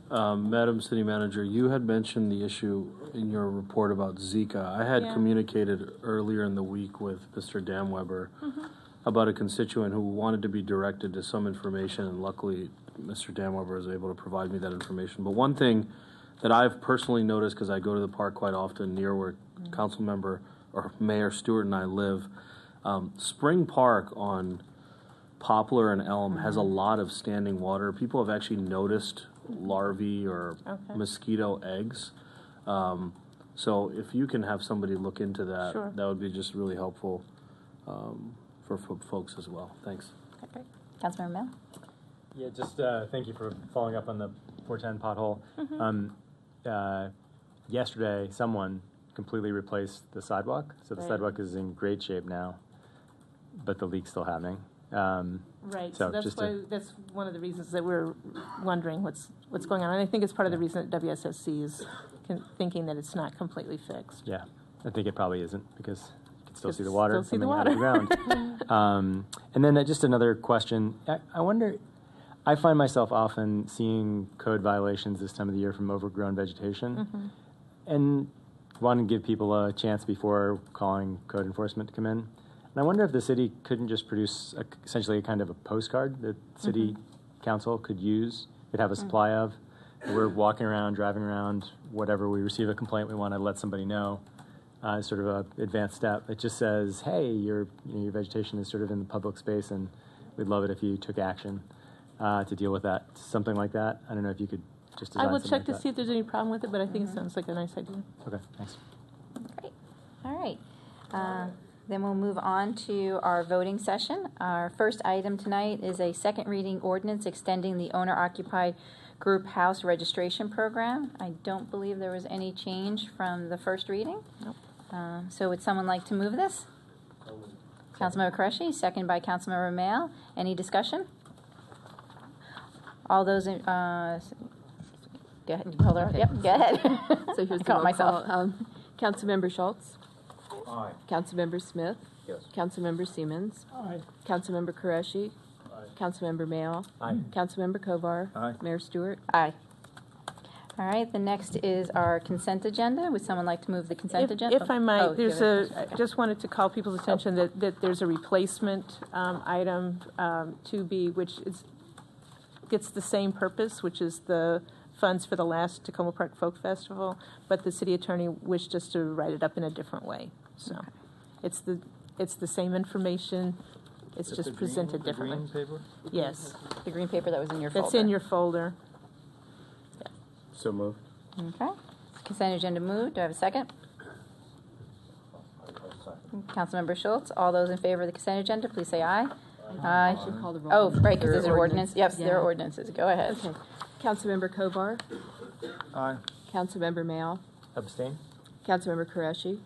Madam City Manager, you had mentioned the issue in your report about Zika. I had communicated earlier in the week with Mr. Damweber about a constituent who wanted to be directed to some information, and luckily Mr. Damweber was able to provide me that information. But one thing that I've personally noticed, because I go to the park quite often near where Councilmember or Mayor Stewart and I live, Spring Park on Poplar and Elm has a lot of standing water. People have actually noticed larvae or mosquito eggs. So if you can have somebody look into that, that would be just really helpful for folks as well. Thanks. Okay. Councilmember Mel? Yeah, just thank you for following up on the 410 pothole. Yesterday, someone completely replaced the sidewalk, so the sidewalk is in great shape now, but the leak's still happening. Right, so that's one of the reasons that we're wondering what's going on. And I think it's part of the reason that WSSC is thinking that it's not completely fixed. Yeah, I think it probably isn't, because you can still see the water coming out of the ground. And then just another question. I wonder, I find myself often seeing code violations this time of the year from overgrown vegetation, and want to give people a chance before calling code enforcement to come in. And I wonder if the city couldn't just produce essentially a kind of a postcard that city council could use, could have a supply of. We're walking around, driving around, whatever, we receive a complaint, we want to let somebody know, sort of an advanced step. It just says, hey, your vegetation is sort of in the public space, and we'd love it if you took action to deal with that. Something like that. I don't know if you could just design I will something check like to that. see if there's any problem with it, but I think it sounds like a nice idea. Okay, thanks. Great. All right. Then we'll move on to our voting session. Our first item tonight is a second reading ordinance extending the owner-occupied group house registration program. I don't believe there was any change from the first reading. Nope. So would someone like to move this? Councilmember Qureshi, second by Councilmember Mail. Any discussion? All those in, go ahead. Hold on. Yep, go ahead. So here's the caught roll myself. call. Councilmember Schultz. Aye. Councilmember Smith. Yes. Councilmember Siemens. Aye. Councilmember Qureshi. Councilmember Mayo. Aye. Councilmember Kovar. Aye. Mayor Stewart. Aye. All right, the next is our consent agenda. Would someone like to move the consent agenda? If I might, Oh, there's you have a, question. I just wanted to call people's attention that there's a replacement item 2B, which gets the same purpose, which is the funds for the last Tacoma Park Folk Festival, but the city attorney wished us to write it up in a different way. So it's the same information, it's just presented differently. The green paper? Yes. The green paper that was in your folder. It's in your folder. So moved. Okay. Consent agenda moved. Do I have a second? Councilmember Schultz. All those in favor of the consent agenda, please say aye. Aye. I should call the roll. Oh, right, because there's an ordinance. ordinance. Yes, there are Yeah. ordinances. Go ahead. Okay. Councilmember Kovar. Aye. Councilmember Mayo. Abstain? Councilmember Qureshi.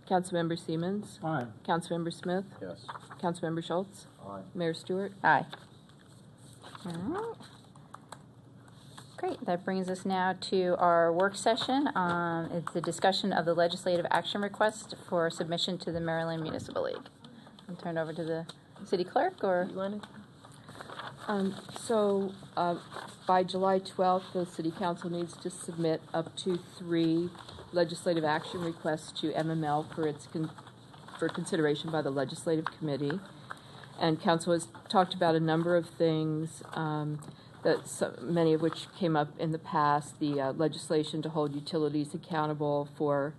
Councilmember Siemens. Aye. Councilmember Smith. Yes. Councilmember Schultz. Aye. Mayor Stewart. Aye. All right. Great. That brings us now to our work session. It's the discussion of the legislative action request for submission to the Maryland Municipal League. I'll turn it over to the city clerk, or You want to? By July 12th, the City Council needs to submit up to 3 legislative action requests to MML for consideration by the Legislative Committee. And Council has talked about a number of things, many of which came up in the past. The legislation to hold utilities accountable for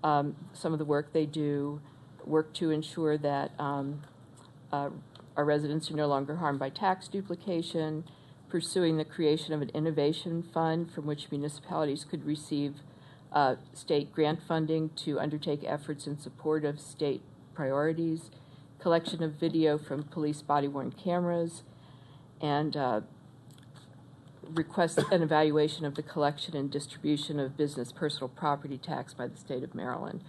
some of the work they do, work to ensure that our residents are no longer harmed by tax duplication, pursuing the creation of an innovation fund from which municipalities could receive state grant funding to undertake efforts in support of state priorities, collection of video from police body-worn cameras, and request an evaluation of the collection and distribution of business personal property tax by the state of Maryland.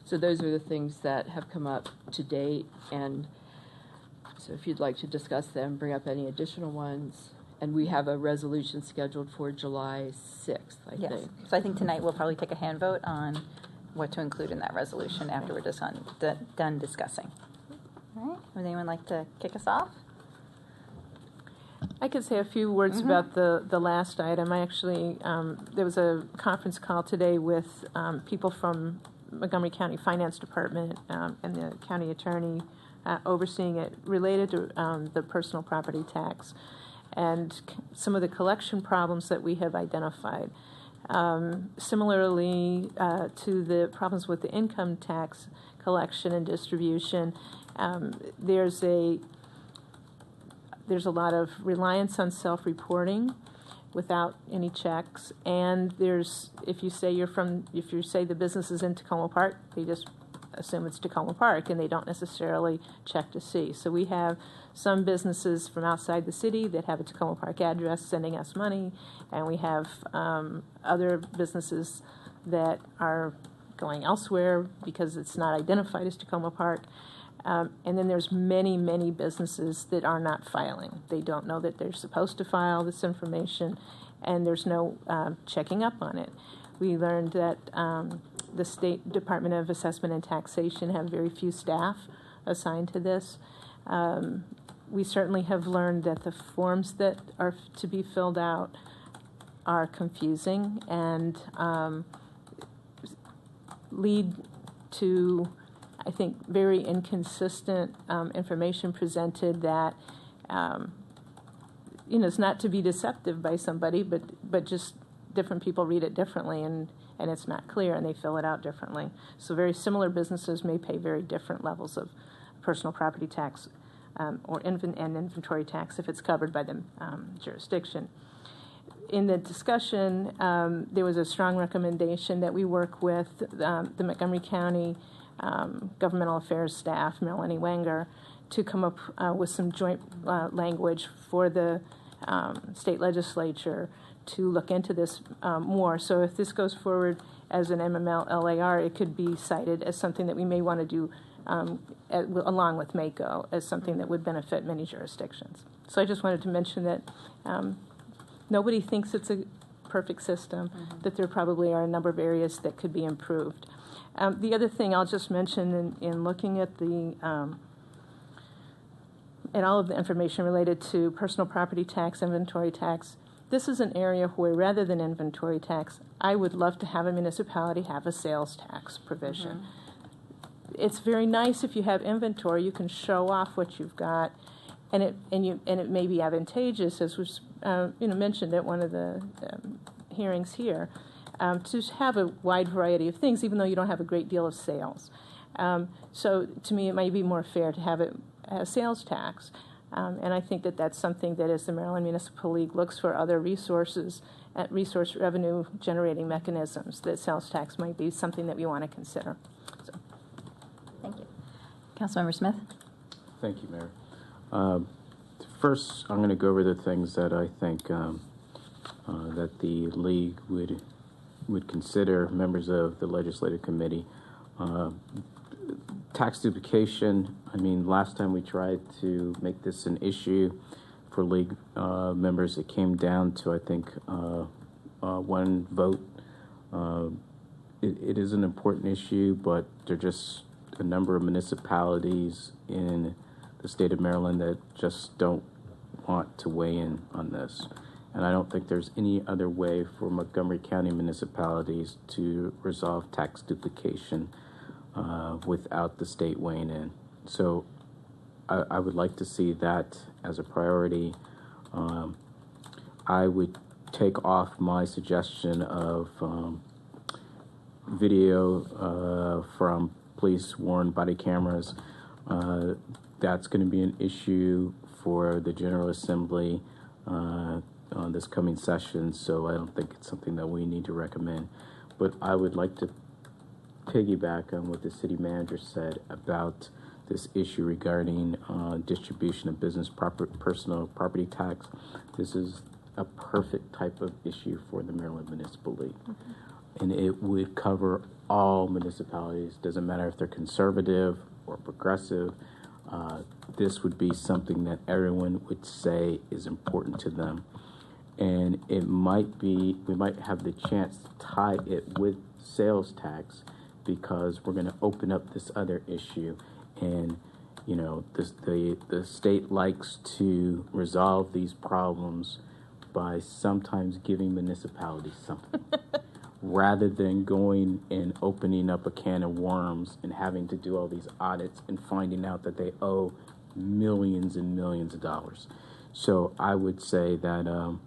So those are the things that have come up to date, and so if you'd like to discuss them, bring up any additional ones. And we have a resolution scheduled for July 6th, I yes. think. So I think tonight we'll probably take a hand vote on what to include in that resolution after we're just done discussing. All right. Would anyone like to kick us off? I could say a few words about the last item. I actually, there was a conference call today with people from Montgomery County Finance Department and the county attorney overseeing it related to the personal property tax and some of the collection problems that we have identified. Similarly to the problems with the income tax collection and distribution, there's a lot of reliance on self-reporting without any checks, and if you say the business is in Tacoma Park, they just assume it's Tacoma Park, and they don't necessarily check to see. So we have some businesses from outside the city that have a Tacoma Park address sending us money, and we have other businesses that are going elsewhere because it's not identified as Tacoma Park. And then there's many, many businesses that are not filing. They don't know that they're supposed to file this information, and there's no checking up on it. We learned that the State Department of Assessment and Taxation have very few staff assigned to this. We certainly have learned that the forms that are to be filled out are confusing and lead to, I think, very inconsistent information presented that, it's not to be deceptive by somebody, but just different people read it differently, and it's not clear, and they fill it out differently. So very similar businesses may pay very different levels of personal property tax or inventory tax if it's covered by the jurisdiction. In the discussion, there was a strong recommendation that we work with the Montgomery County Governmental Affairs staff, Melanie Wenger, to come up with some joint language for the state legislature to look into this more. So if this goes forward as an MML LAR, it could be cited as something that we may want to do along with MACO as something that would benefit many jurisdictions. So I just wanted to mention that nobody thinks it's a perfect system, that there probably are a number of areas that could be improved. The other thing I'll just mention in looking at at all of the information related to personal property tax, inventory tax, this is an area where rather than inventory tax, I would love to have a municipality have a sales tax provision. It's very nice if you have inventory, you can show off what you've got, and it may be advantageous, as was mentioned at one of the hearings here, to have a wide variety of things, even though you don't have a great deal of sales. So to me, it might be more fair to have it a sales tax, and I think that that's something that, as the Maryland Municipal League looks for other resource revenue generating mechanisms, that sales tax might be something that we want to consider. So. Thank you. Councilmember Smith. Thank you, Mayor. First, I'm going to go over the things that I think that the League would consider, members of the Legislative Committee. Tax duplication, I mean, last time we tried to make this an issue for League members, it came down to, I think, one vote. It is an important issue, but there are just a number of municipalities in the state of Maryland that just don't want to weigh in on this. And I don't think there's any other way for Montgomery County municipalities to resolve tax duplication without the state weighing in. So I would like to see that as a priority. I would take off my suggestion of video from police worn body cameras. That's going to be an issue for the General Assembly on this coming session, so I don't think it's something that we need to recommend. But I would like to piggyback on what the city manager said about this issue regarding distribution of business personal property tax. This is a perfect type of issue for the Maryland Municipal League. And it would cover all municipalities. Doesn't matter if they're conservative or progressive. This would be something that everyone would say is important to them. And it might be, we might have the chance to tie it with sales tax, because we're going to open up this other issue. And, you know, the state likes to resolve these problems by sometimes giving municipalities something rather than going and opening up a can of worms and having to do all these audits and finding out that they owe millions and millions of dollars. So I would say that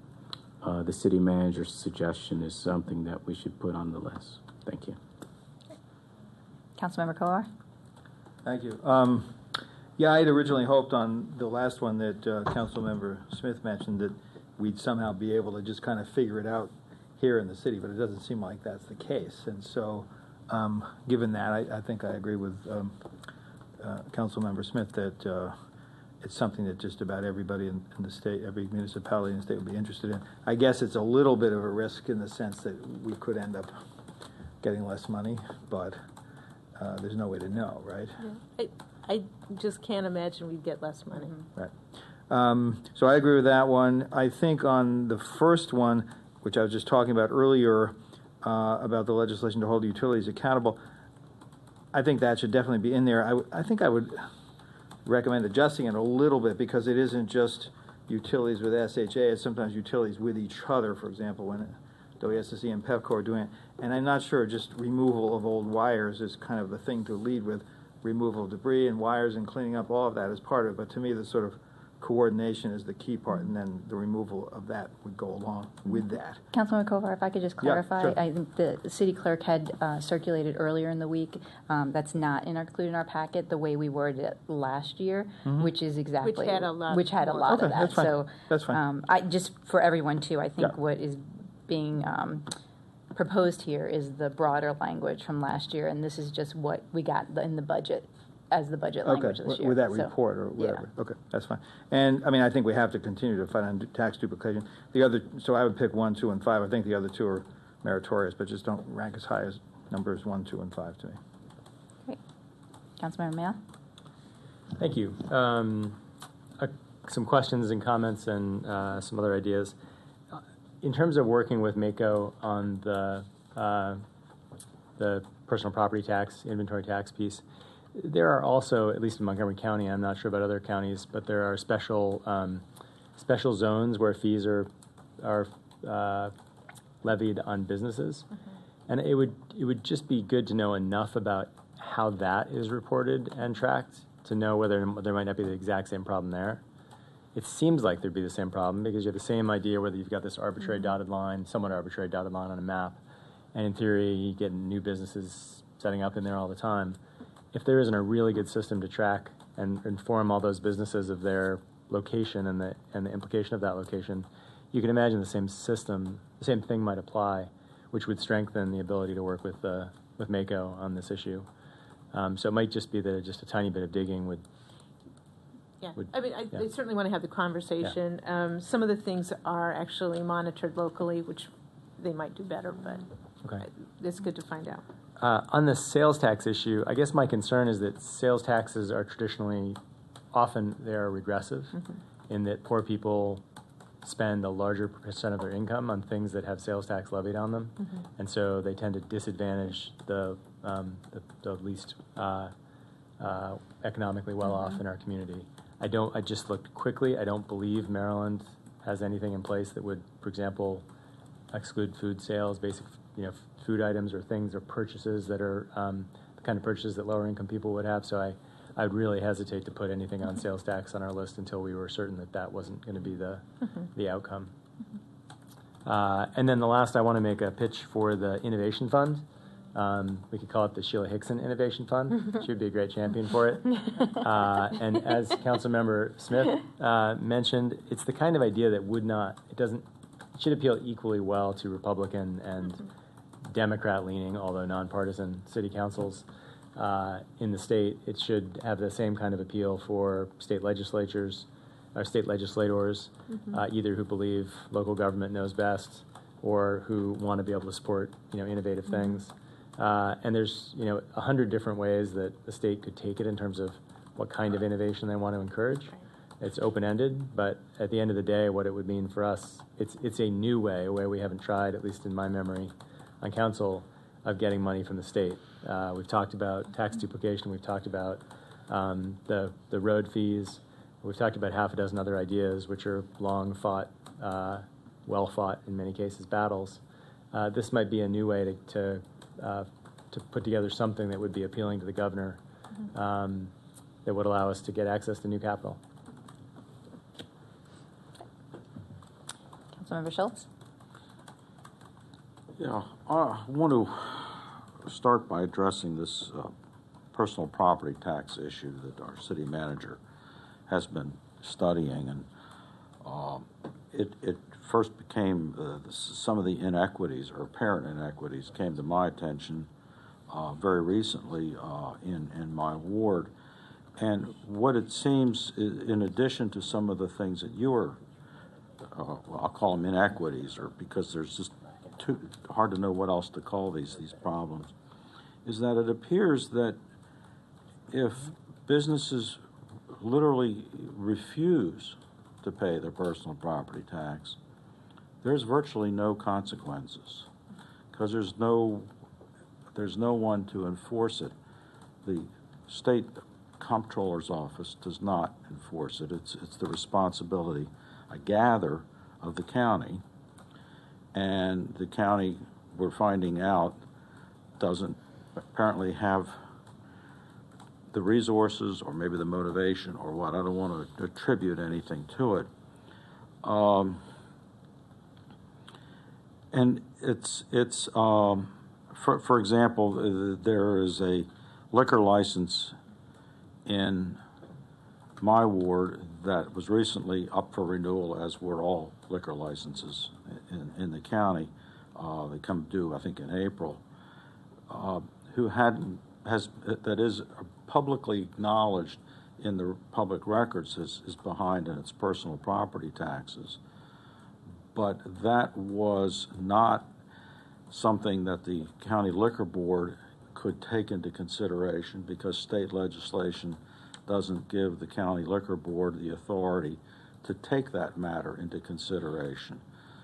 the city manager's suggestion is something that we should put on the list. Thank you. Councilmember Kolar. Thank you. Yeah, I had originally hoped on the last one that Councilmember Smith mentioned that we'd somehow be able to just kind of figure it out here in the city, but it doesn't seem like that's the case. And so, given that, I think I agree with Councilmember Smith that it's something that just about everybody in the state, every municipality in the state would be interested in. I guess it's a little bit of a risk in the sense that we could end up getting less money, but there's no way to know, right? Yeah. I just can't imagine we'd get less money. Right. So I agree with that one. I think on the first one, which I was just talking about earlier, about the legislation to hold utilities accountable, I think that should definitely be in there. I think I would recommend adjusting it a little bit, because it isn't just utilities with SHA, it's sometimes utilities with each other, for example, when WSSE and PEVCO are doing it. And I'm not sure just removal of old wires is kind of the thing to lead with. Removal of debris and wires and cleaning up, all of that is part of it. But to me, the sort of coordination is the key part, and then the removal of that would go along with that. Councilman Kovar, if I could just clarify, yeah, sure. I think the city clerk had circulated earlier in the week. That's not included in our packet the way we worded it last year, which is exactly which had a lot of that. That's fine. So that's fine. I just for everyone too, I think what is being proposed here is the broader language from last year, and this is just what we got in the budget as the budget language this year. With that report or whatever. Yeah. Okay, that's fine. And I mean, I think we have to continue to fight on tax duplication. The other, so I would pick 1, 2, and 5. I think the other 2 are meritorious, but just don't rank as high as numbers 1, 2, and 5 to me. Great. Councilmember Mayo. Thank you. Some questions and comments and some other ideas. In terms of working with MACO on the personal property tax, inventory tax piece. There are also, at least in Montgomery County, I'm not sure about other counties, but there are special zones where fees are levied on businesses, and it would just be good to know enough about how that is reported and tracked to know whether there might not be the exact same problem there. It seems like there'd be the same problem because you have the same idea whether you've got this arbitrary dotted line, somewhat arbitrary dotted line on a map, and in theory you get new businesses setting up in there all the time. If there isn't a really good system to track and inform all those businesses of their location and the implication of that location, you can imagine the same system, the same thing might apply, which would strengthen the ability to work with MACO on this issue. So it might just be that just a tiny bit of digging would. Yeah, I certainly want to have the conversation. Yeah. Some of the things are actually monitored locally, which they might do better, but it's good to find out. On the sales tax issue, I guess my concern is that sales taxes are traditionally, often they are regressive, in that poor people spend a larger percent of their income on things that have sales tax levied on them, and so they tend to disadvantage the least economically well off in our community. I just looked quickly. I don't believe Maryland has anything in place that would, for example, exclude food sales, basic food items or things or purchases that are the kind of purchases that lower income people would have. So I would really hesitate to put anything on sales tax on our list until we were certain that that wasn't going to be the outcome. And then the last, I want to make a pitch for the Innovation Fund. We could call it the Sheila Hickson Innovation Fund. She would be a great champion for it. And as Councilmember Smith mentioned, it's the kind of idea that it should appeal equally well to Republican and Democrat-leaning, although nonpartisan city councils in the state. It should have the same kind of appeal for state legislators, or state legislators, either who believe local government knows best or who want to be able to support innovative things. And there's 100 different ways that the state could take it in terms of what kind of innovation they want to encourage. It's open-ended, but at the end of the day, what it would mean for us, it's a new way, a way we haven't tried, at least in my memory, on council, of getting money from the state. We've talked about tax duplication. We've talked about the road fees. We've talked about half a dozen other ideas, which are long-fought, well-fought in many cases battles. This might be a new way to put together something that would be appealing to the governor, that would allow us to get access to new capital. Councilmember Schultz? Yeah, I want to start by addressing this personal property tax issue that our city manager has been studying, and it first became some of the inequities or apparent inequities came to my attention very recently in my ward, and what it seems, in addition to some of the things that you were, I'll call them inequities, or because there's just too hard to know what else to call these problems, is that it appears that if businesses literally refuse to pay their personal property tax, there's virtually no consequences because there's no one to enforce it. The state comptroller's office does not enforce it. It's the responsibility, I gather, of the county, and the county, we're finding out, doesn't apparently have the resources or maybe the motivation or what. I don't want to attribute anything to it. And it's for example, there is a liquor license in my ward that was recently up for renewal, as were all liquor licenses in the county. They come due, I think, in April. That is publicly acknowledged in the public records is behind in its personal property taxes. But that was not something that the county liquor board could take into consideration because state legislation doesn't give the county liquor board the authority to take that matter into consideration.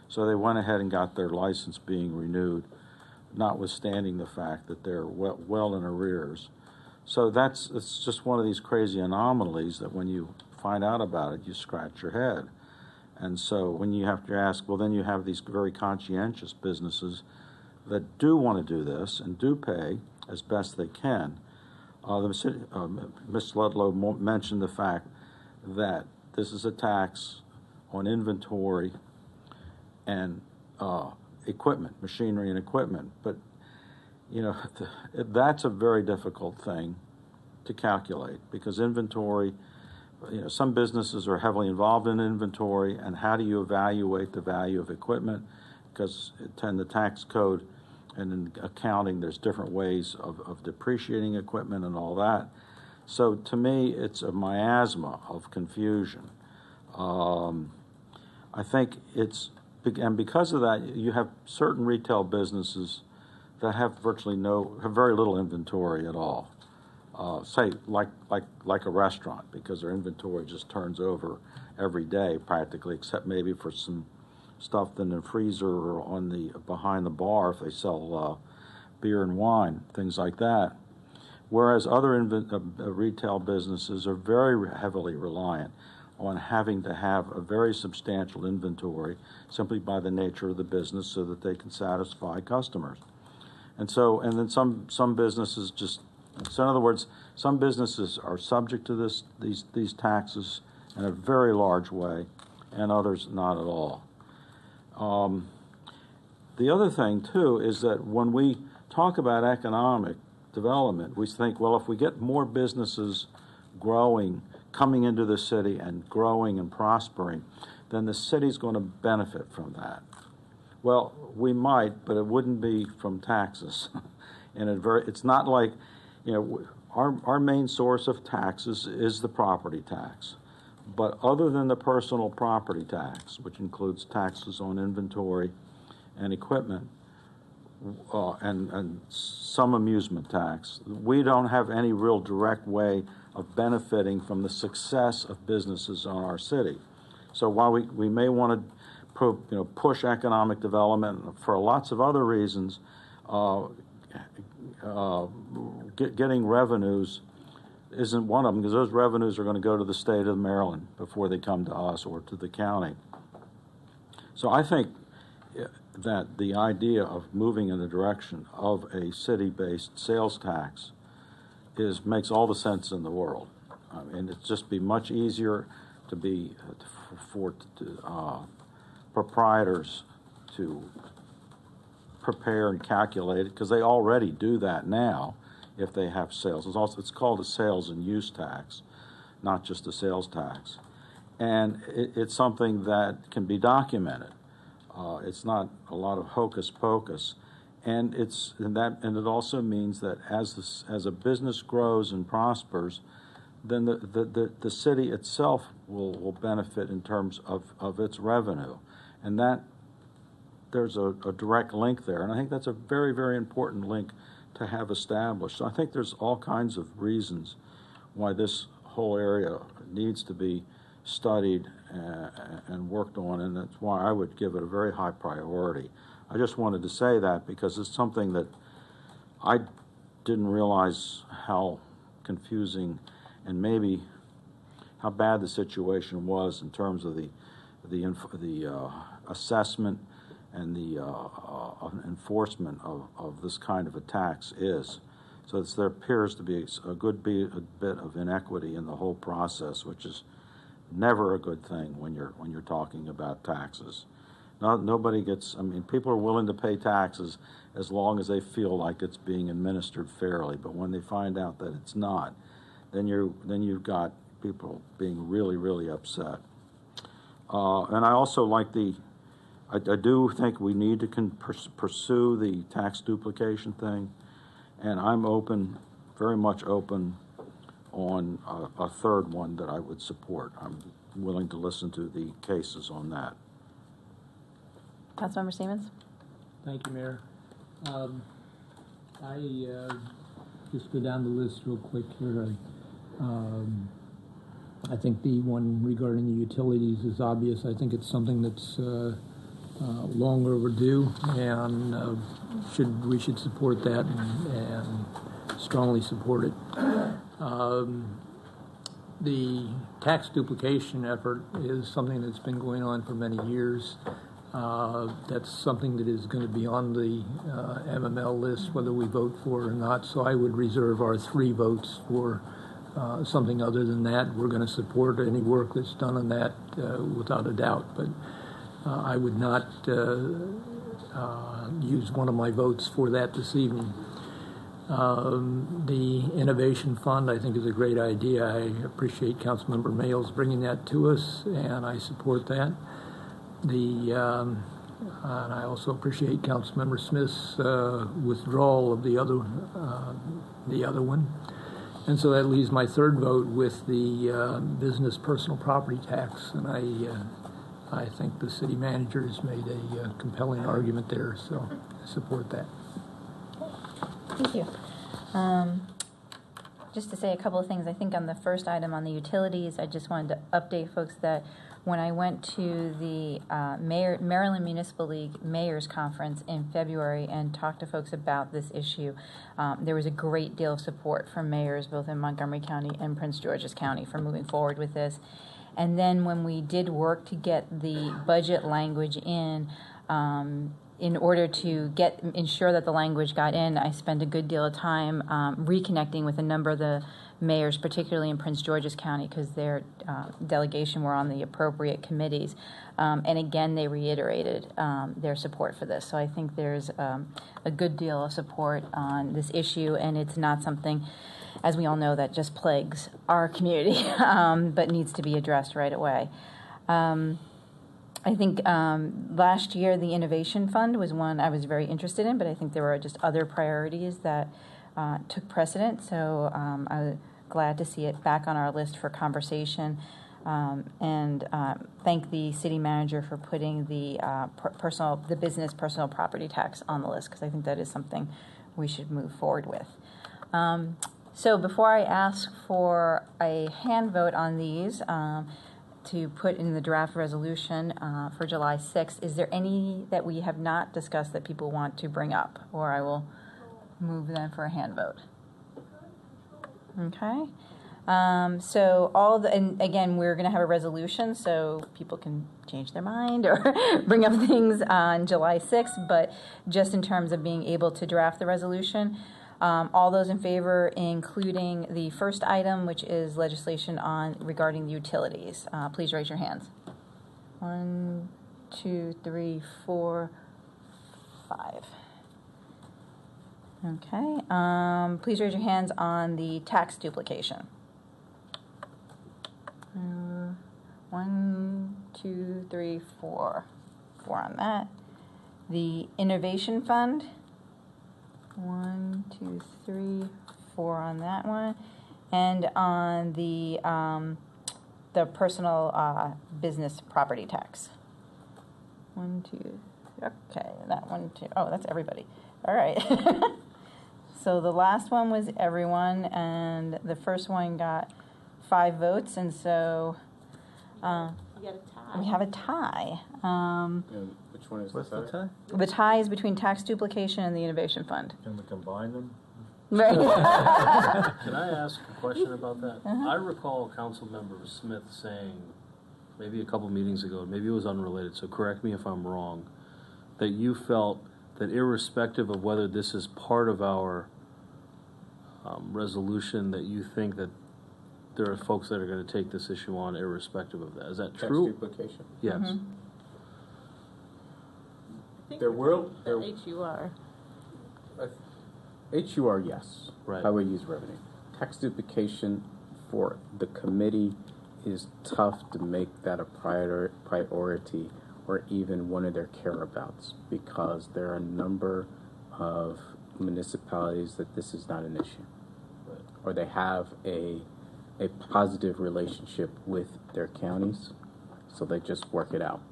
So they went ahead and got their license being renewed. notwithstanding the fact that they're well in arrears. So it's just one of these crazy anomalies that when you find out about it, you scratch your head. And so when you have to ask, well, then you have these very conscientious businesses that do want to do this and do pay as best they can. Ms. Ludlow mentioned the fact that this is a tax on inventory and equipment, machinery and equipment. But, you know, that's a very difficult thing to calculate because inventory, you know, some businesses are heavily involved in inventory, and how do you evaluate the value of equipment? Because in the tax code and in accounting, there's different ways of depreciating equipment and all that. So to me, it's a miasma of confusion. I think and because of that, you have certain retail businesses that have very little inventory at all. Say like a restaurant, because their inventory just turns over every day practically, except maybe for some stuff in the freezer or behind the bar if they sell beer and wine, things like that. Whereas other retail businesses are very heavily reliant on having to have a very substantial inventory simply by the nature of the business so that they can satisfy customers. And then some businesses just, so in other words, some businesses are subject to these taxes in a very large way, and others not at all. The other thing, too, is that when we talk about economic development, we think, well, if we get more businesses coming into the city and growing and prospering, then the city's going to benefit from that. Well, we might, but it wouldn't be from taxes. And it's not like, you know, our main source of taxes is the property tax. But other than the personal property tax, which includes taxes on inventory and equipment, and some amusement tax, we don't have any real direct way of benefiting from the success of businesses in our city. So while we may want to push economic development for lots of other reasons, getting revenues isn't one of them, because those revenues are going to go to the state of Maryland before they come to us or to the county. So I think that the idea of moving in the direction of a city-based sales tax makes all the sense in the world. I mean, it'd just be much easier for proprietors to prepare and calculate it, because they already do that now if they have sales. It's called a sales and use tax, not just a sales tax. And it's something that can be documented. It's not a lot of hocus pocus. And it also means that as a business grows and prospers, then the city itself will benefit in terms of its revenue. And that there's a direct link there. And I think that's a very, very important link to have established. So I think there's all kinds of reasons why this whole area needs to be studied and worked on, and that's why I would give it a very high priority. I just wanted to say that because it's something that I didn't realize how confusing and maybe how bad the situation was in terms of the assessment and the enforcement of this kind of a tax is. So there appears to be a bit of inequity in the whole process, which is never a good thing when you're talking about taxes. Nobody gets. I mean, people are willing to pay taxes as long as they feel like it's being administered fairly. But when they find out that it's not, then you've got people being really, really upset. And I also like I do think we need to pursue the tax duplication thing, and I'm open, very much open, on a third one that I would support. I'm willing to listen to the cases on that. Councilmember Siemens. Thank you, Mayor. I just go down the list real quick here. I think the one regarding the utilities is obvious. I think it's something that's long overdue, and we should support that and strongly support it. The tax duplication effort is something that's been going on for many years. That's something that is going to be on the MML list, whether we vote for it or not. So I would reserve our 3 votes for something other than that. We're going to support any work that's done on that without a doubt. But I would not use one of my votes for that this evening. The Innovation Fund, I think, is a great idea. I appreciate Councilmember Mayles bringing that to us, and I support that. And I also appreciate Councilmember Smith's withdrawal of the other one. And so that leaves my 3rd vote with the business personal property tax, and I think the city manager has made a compelling argument there, so I support that. Thank you. Just to say a couple of things, I think on the first item on the utilities, I just wanted to update folks that when I went to the Maryland Municipal League Mayors Conference in February and talked to folks about this issue, there was a great deal of support from mayors both in Montgomery County and Prince George's County for moving forward with this. And then when we did work to get the budget language in order to ensure that the language got in, I spent a good deal of time reconnecting with a number of the mayors, particularly in Prince George's County, because their delegation were on the appropriate committees. And again, they reiterated their support for this. So I think there's a good deal of support on this issue, and it's not something, as we all know, that just plagues our community, but needs to be addressed right away. I think last year the Innovation Fund was one I was very interested in, but I think there were just other priorities that took precedent. So I'm glad to see it back on our list for conversation, and thank the city manager for putting the business personal property tax on the list, because I think that is something we should move forward with. So before I ask for a hand vote on these, to put in the draft resolution for July 6th. Is there any that we have not discussed that people want to bring up? Or I will move then for a hand vote. Okay. So and again, we're going to have a resolution, so people can change their mind or bring up things on July 6th, but just in terms of being able to draft the resolution, all those in favor, including the first item, which is legislation regarding the utilities, please raise your hands. 1, 2, 3, 4, 5. Okay. Please raise your hands on the tax duplication. 1, 2, 3, 4. 4 on that. The Innovation Fund. 1, 2, 3, 4 on that one, and on the personal business property tax. 1, 2. Okay, that one too. Oh, that's everybody. All right. So the last one was everyone, and the first one got 5 votes, and so we have a tie. Which one is the tie? The tie is between tax duplication and the Innovation Fund. Can we combine them? Right. Can I ask a question about that? I recall Councilmember Smith saying, maybe a couple meetings ago, maybe it was unrelated, so correct me if I'm wrong, that you felt that irrespective of whether this is part of our resolution, that you think that there are folks that are going to take this issue on irrespective of that. Is that true? Tax duplication? Yes. There will... HUR. HUR, yes. Right. Highway use revenue. Tax duplication for the committee is tough to make that a priority or even one of their care-abouts, because there are a number of municipalities that this is not an issue, or they have a positive relationship with their counties, so they just work it out.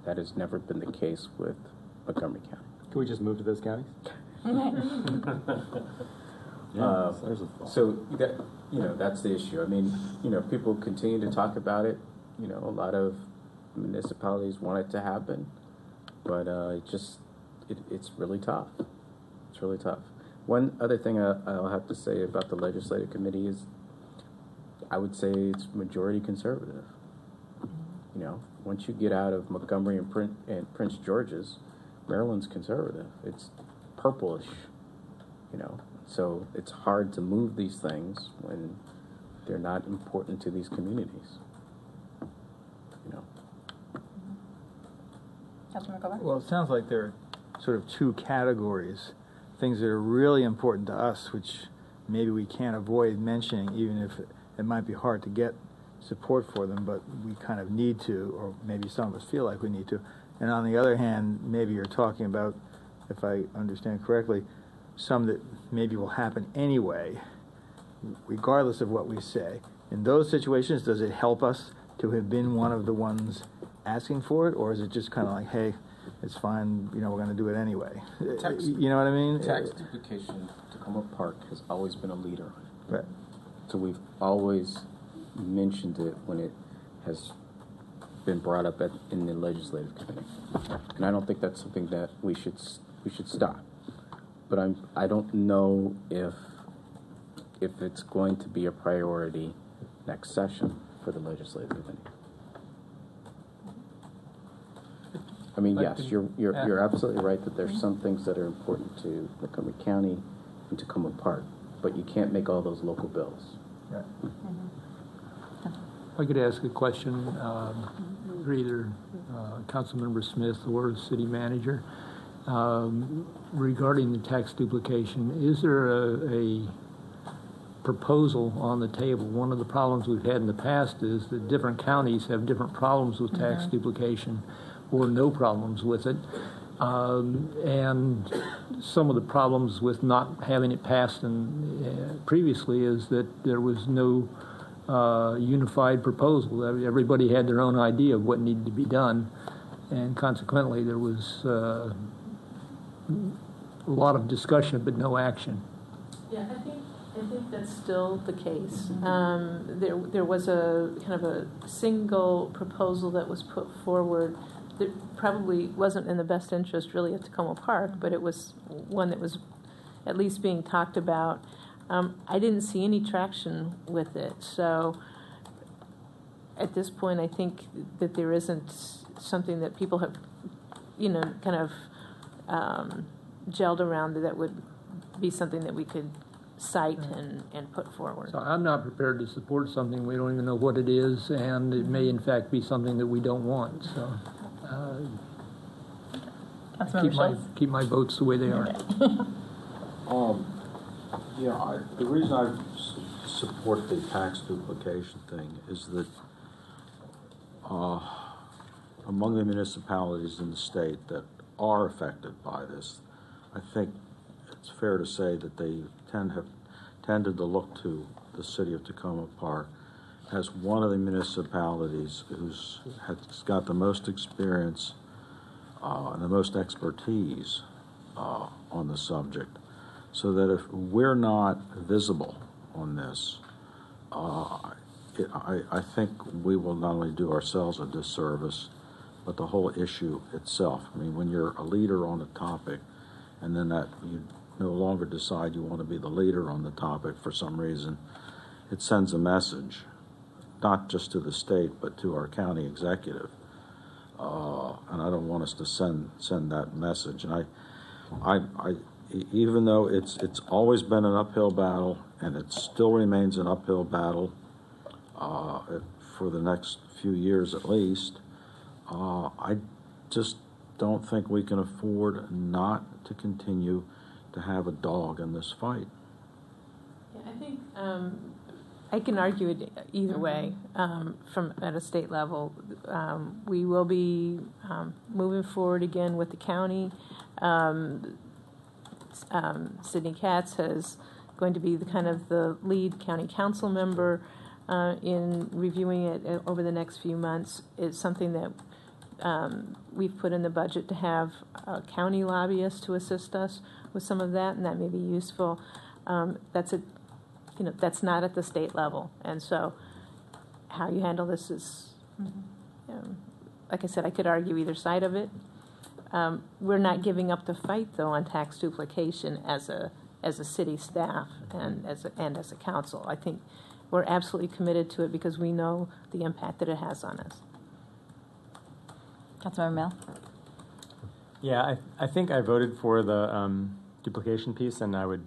That has never been the case with Montgomery County. Can we just move to those counties? So that, that's the issue. I mean, people continue to talk about it. A lot of municipalities want it to happen. but it's really tough. It's really tough. One other thing I'll have to say about the legislative committee is I would say it's majority conservative. You know, once you get out of Montgomery and Prince George's, Maryland's conservative. It's purplish, you know. So it's hard to move these things when they're not important to these communities. You know. Councilman McGovern? Well, it sounds like there are sort of two categories. Things that are really important to us, which maybe we can't avoid mentioning, even if it might be hard to get support for them, but we kind of need to, or maybe some of us feel like we need to. And on the other hand, maybe you're talking about, if I understand correctly, some that maybe will happen anyway, regardless of what we say. In those situations, does it help us to have been one of the ones asking for it, or is it just kind of like, hey, it's fine, you know, we're going to do it anyway? You know what I mean? Tax duplication, Tacoma Park has always been a leader on it. Right. So we've always mentioned it when it has been brought up in the legislative committee, and I don't think that's something that we should stop. But I don't know if it's going to be a priority next session for the legislative committee. I mean, yes, you're absolutely right that there's some things that are important to Montgomery County and Tacoma Park, but you can't make all those local bills. Right. If I could ask a question for either Councilmember Smith or City Manager regarding the tax duplication. Is there a proposal on the table? One of the problems we've had in the past is that different counties have different problems with tax duplication, or no problems with it. And some of the problems with not having it passed previously is that there was no unified proposal. Everybody had their own idea of what needed to be done, and consequently there was a lot of discussion but no action. Yeah, I think that's still the case. There was a kind of a single proposal that was put forward that probably wasn't in the best interest really of Tacoma Park, but it was one that was at least being talked about. I didn't see any traction with it, so at this point I think that there isn't something that people have, you know, kind of gelled around that would be something that we could cite and put forward. So I'm not prepared to support something we don't even know what it is, and it may in fact be something that we don't want. So keep my votes the way they are. Yeah, the reason I support the tax duplication thing is that among the municipalities in the state that are affected by this, I think it's fair to say that they have tended to look to the city of Tacoma Park as one of the municipalities has got the most experience and the most expertise on the subject. So that if we're not visible on this, I think we will not only do ourselves a disservice, but the whole issue itself. I mean, when you're a leader on a topic, and then that you no longer decide you want to be the leader on the topic for some reason, it sends a message, not just to the state, but to our county executive. And I don't want us to send that message. And I even though it's always been an uphill battle, and it still remains an uphill battle for the next few years at least, I just don't think we can afford not to continue to have a dog in this fight. Yeah, I think I can argue it either way. From at a state level, we will be moving forward again with the county. Sydney Katz is going to be the lead county council member in reviewing it over the next few months. It's something that we've put in the budget to have a county lobbyist to assist us with some of that, and that may be useful. That's not at the state level, and so how you handle this is, like I said, I could argue either side of it. We're not giving up the fight, though, on tax duplication as a city staff and as a council. I think we're absolutely committed to it because we know the impact that it has on us. Councilmember Mill? Yeah, I think I voted for the duplication piece, and I would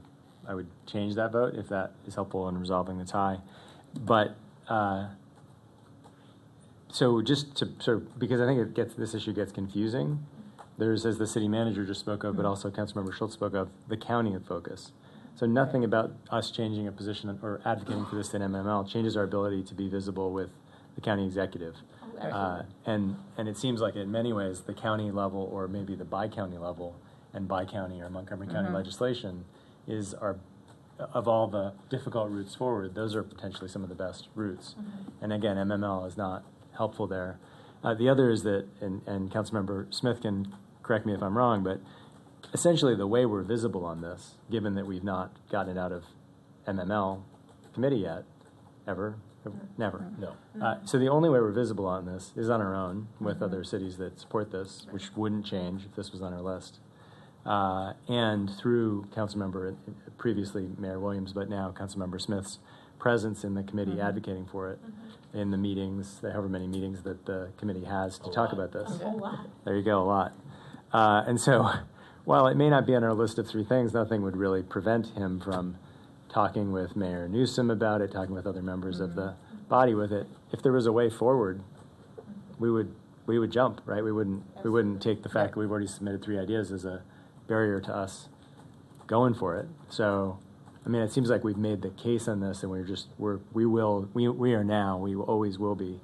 change that vote if that is helpful in resolving the tie. But so just to sort of, because I think this issue gets confusing. There's, as the city manager just spoke of, but also Councilmember Schultz spoke of, the county of focus. So nothing about us changing a position or advocating for this in MML changes our ability to be visible with the county executive. And it seems like in many ways the county level, or maybe the bi-county level, and bi-county or Montgomery County legislation is of all the difficult routes forward, those are potentially some of the best routes. And again, MML is not helpful there. The other is that, and Councilmember Smith can correct me if I'm wrong, but essentially the way we're visible on this, given that we've not gotten it out of MML committee yet, ever, never. No. So the only way we're visible on this is on our own with other cities that support this, which wouldn't change if this was on our list. And through Councilmember, previously Mayor Williams, but now Councilmember Smith's presence in the committee advocating for it in the meetings, however many meetings that the committee has to talk about this. A lot. There you go, a lot. And so while it may not be on our list of 3 things, nothing would really prevent him from talking with Mayor Newsom about it, talking with other members of the body with it. If there was a way forward, we would jump, right? We wouldn't take the fact that we've already submitted 3 ideas as a barrier to us going for it. So, I mean, it seems like we've made the case on this, and we always will be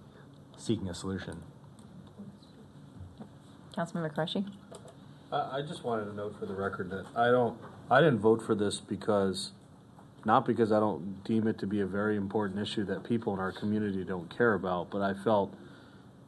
seeking a solution. Councilmember Qureshi? I just wanted to note for the record that I didn't vote for this not because I don't deem it to be a very important issue that people in our community don't care about, but I felt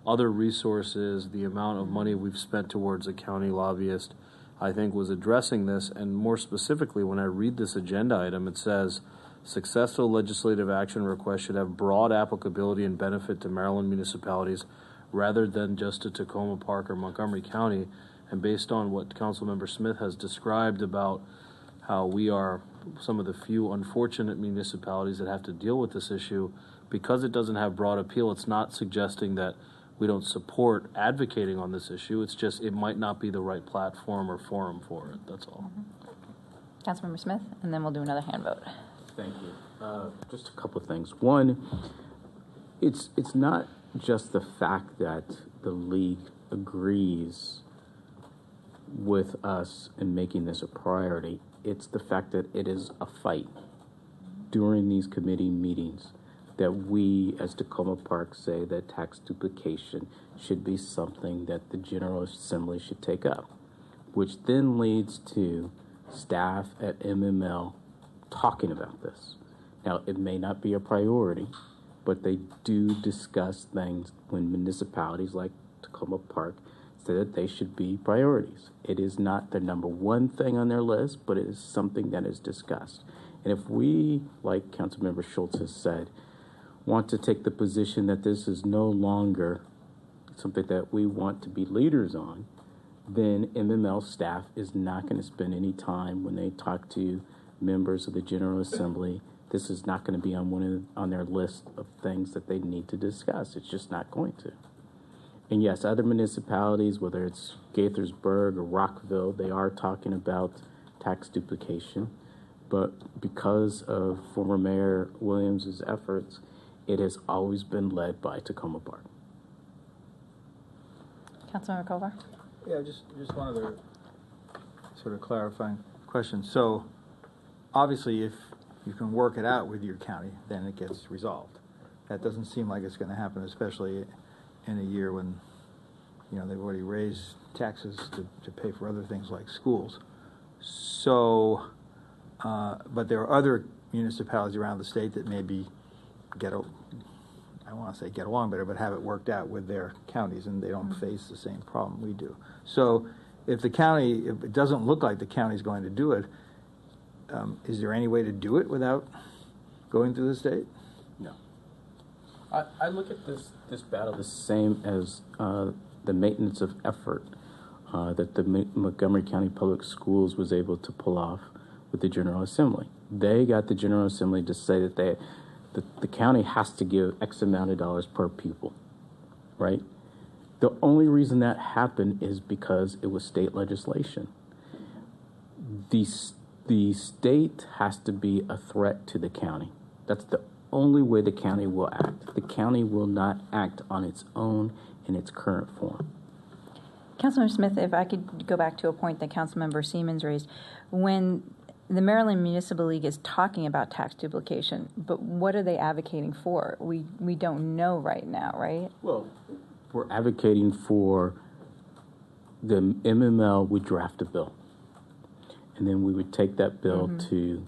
other resources, the amount of money we've spent towards a county lobbyist, I think was addressing this. And more specifically, when I read this agenda item, it says successful legislative action requests should have broad applicability and benefit to Maryland municipalities rather than just to Tacoma Park or Montgomery County. And based on what Councilmember Smith has described about how we are some of the few unfortunate municipalities that have to deal with this issue, because it doesn't have broad appeal, it's not suggesting that we don't support advocating on this issue. It's just, it might not be the right platform or forum for it. That's all. Councilmember Smith, and then we'll do another hand vote. Thank you. Just a couple of things. One, it's not just the fact that the league agrees with us in making this a priority. It's the fact that it is a fight during these committee meetings that we as Tacoma Park say that tax duplication should be something that the General Assembly should take up, which then leads to staff at MML talking about this. Now, it may not be a priority, but they do discuss things when municipalities like Tacoma Park say that they should be priorities. It is not the number 1 thing on their list, but it is something that is discussed. And if we, like Councilmember Schultz has said, want to take the position that this is no longer something that we want to be leaders on, then MML staff is not going to spend any time when they talk to members of the General Assembly. This is not going to be on their list of things that they need to discuss. It's just not going to. And yes, other municipalities, whether it's Gaithersburg or Rockville, they are talking about tax duplication. But because of former Mayor Williams' efforts, it has always been led by Tacoma Park. Councilmember Kovar? Yeah, just one other sort of clarifying question. So, obviously, if you can work it out with your county, then it gets resolved. That doesn't seem like it's going to happen, especially in a year when, they've already raised taxes to pay for other things like schools. So, but there are other municipalities around the state that maybe I want to say get along better, but have it worked out with their counties, and they don't face the same problem we do. So if it doesn't look like the county's going to do it, is there any way to do it without going through the state? No. I look at this battle the same as the maintenance of effort that the Montgomery County Public Schools was able to pull off with the General Assembly. They got the General Assembly to say that the county has to give X amount of dollars per pupil, right? The only reason that happened is because it was state legislation. The state has to be a threat to the county. That's the only way the county will act. The county will not act on its own in its current form. Councilmember Smith, if I could go back to a point that Councilmember Siemens raised, when the Maryland Municipal League is talking about tax duplication, but what are they advocating for? We don't know right now, right? Well, we're advocating for the MML would draft a bill, and then we would take that bill to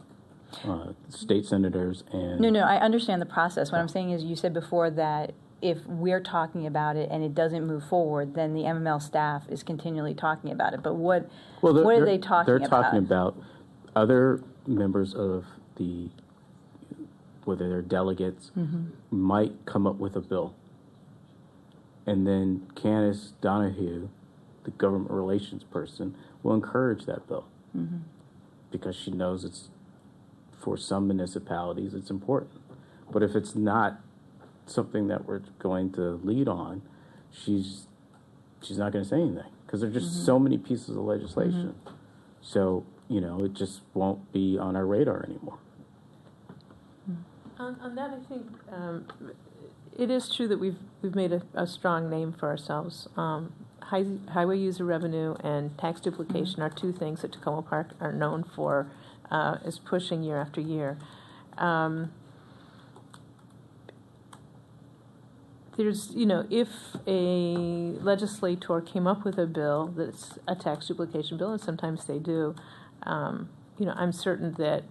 state senators and... No, I understand the process. What I'm saying is you said before that if we're talking about it and it doesn't move forward, then the MML staff is continually talking about it. But what are they talking about? They're talking about other members of whether they're delegates, might come up with a bill. And then Candace Donahue, the government relations person, will encourage that bill because she knows it's, for some municipalities, it's important. But if it's not something that we're going to lead on, she's not going to say anything because there are just so many pieces of legislation. So, it just won't be on our radar anymore. On that, I think it is true that we've made a strong name for ourselves. Highway user revenue and tax duplication are two things that Tacoma Park are known for, is pushing year after year. There's, if a legislator came up with a bill that's a tax duplication bill, and sometimes they do, I'm certain that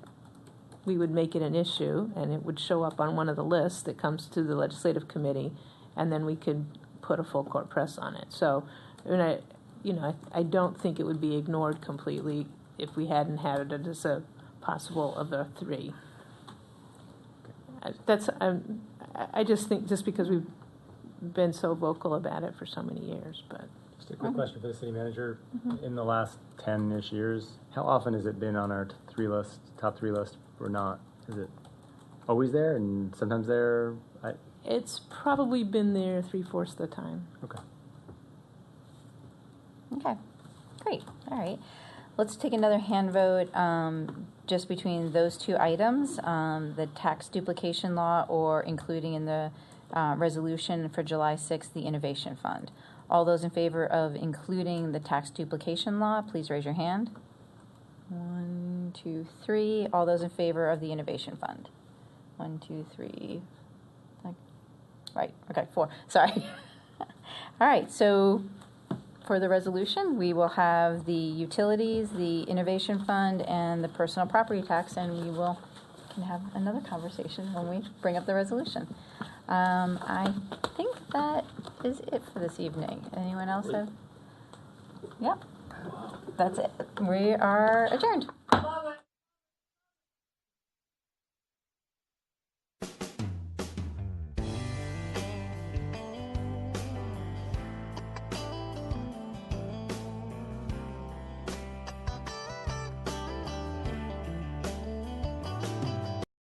we would make it an issue, and it would show up on one of the lists that comes to the legislative committee, and then we could put a full court press on it. So, I don't think it would be ignored completely if we hadn't had it as a possible of the three. I just think just because we've been so vocal about it for so many years, but. Just a quick question for the city manager. In the last 10-ish years, how often has it been on our top three list or not? Is it always there and sometimes there? It's probably been there 3/4 of the time. Okay, great. All right. Let's take another hand vote just between those two items, the tax duplication law or including in the resolution for July 6th, the Innovation Fund. All those in favor of including the tax duplication law, please raise your hand. 1, 2, 3. All those in favor of the Innovation Fund. 1, 2, 3. Right. Okay, 4. Sorry. All right. So for the resolution, we will have the utilities, the Innovation Fund, and the personal property tax, and we can have another conversation when we bring up the resolution. I think that is it for this evening. Anyone else have? Yep. That's it. We are adjourned.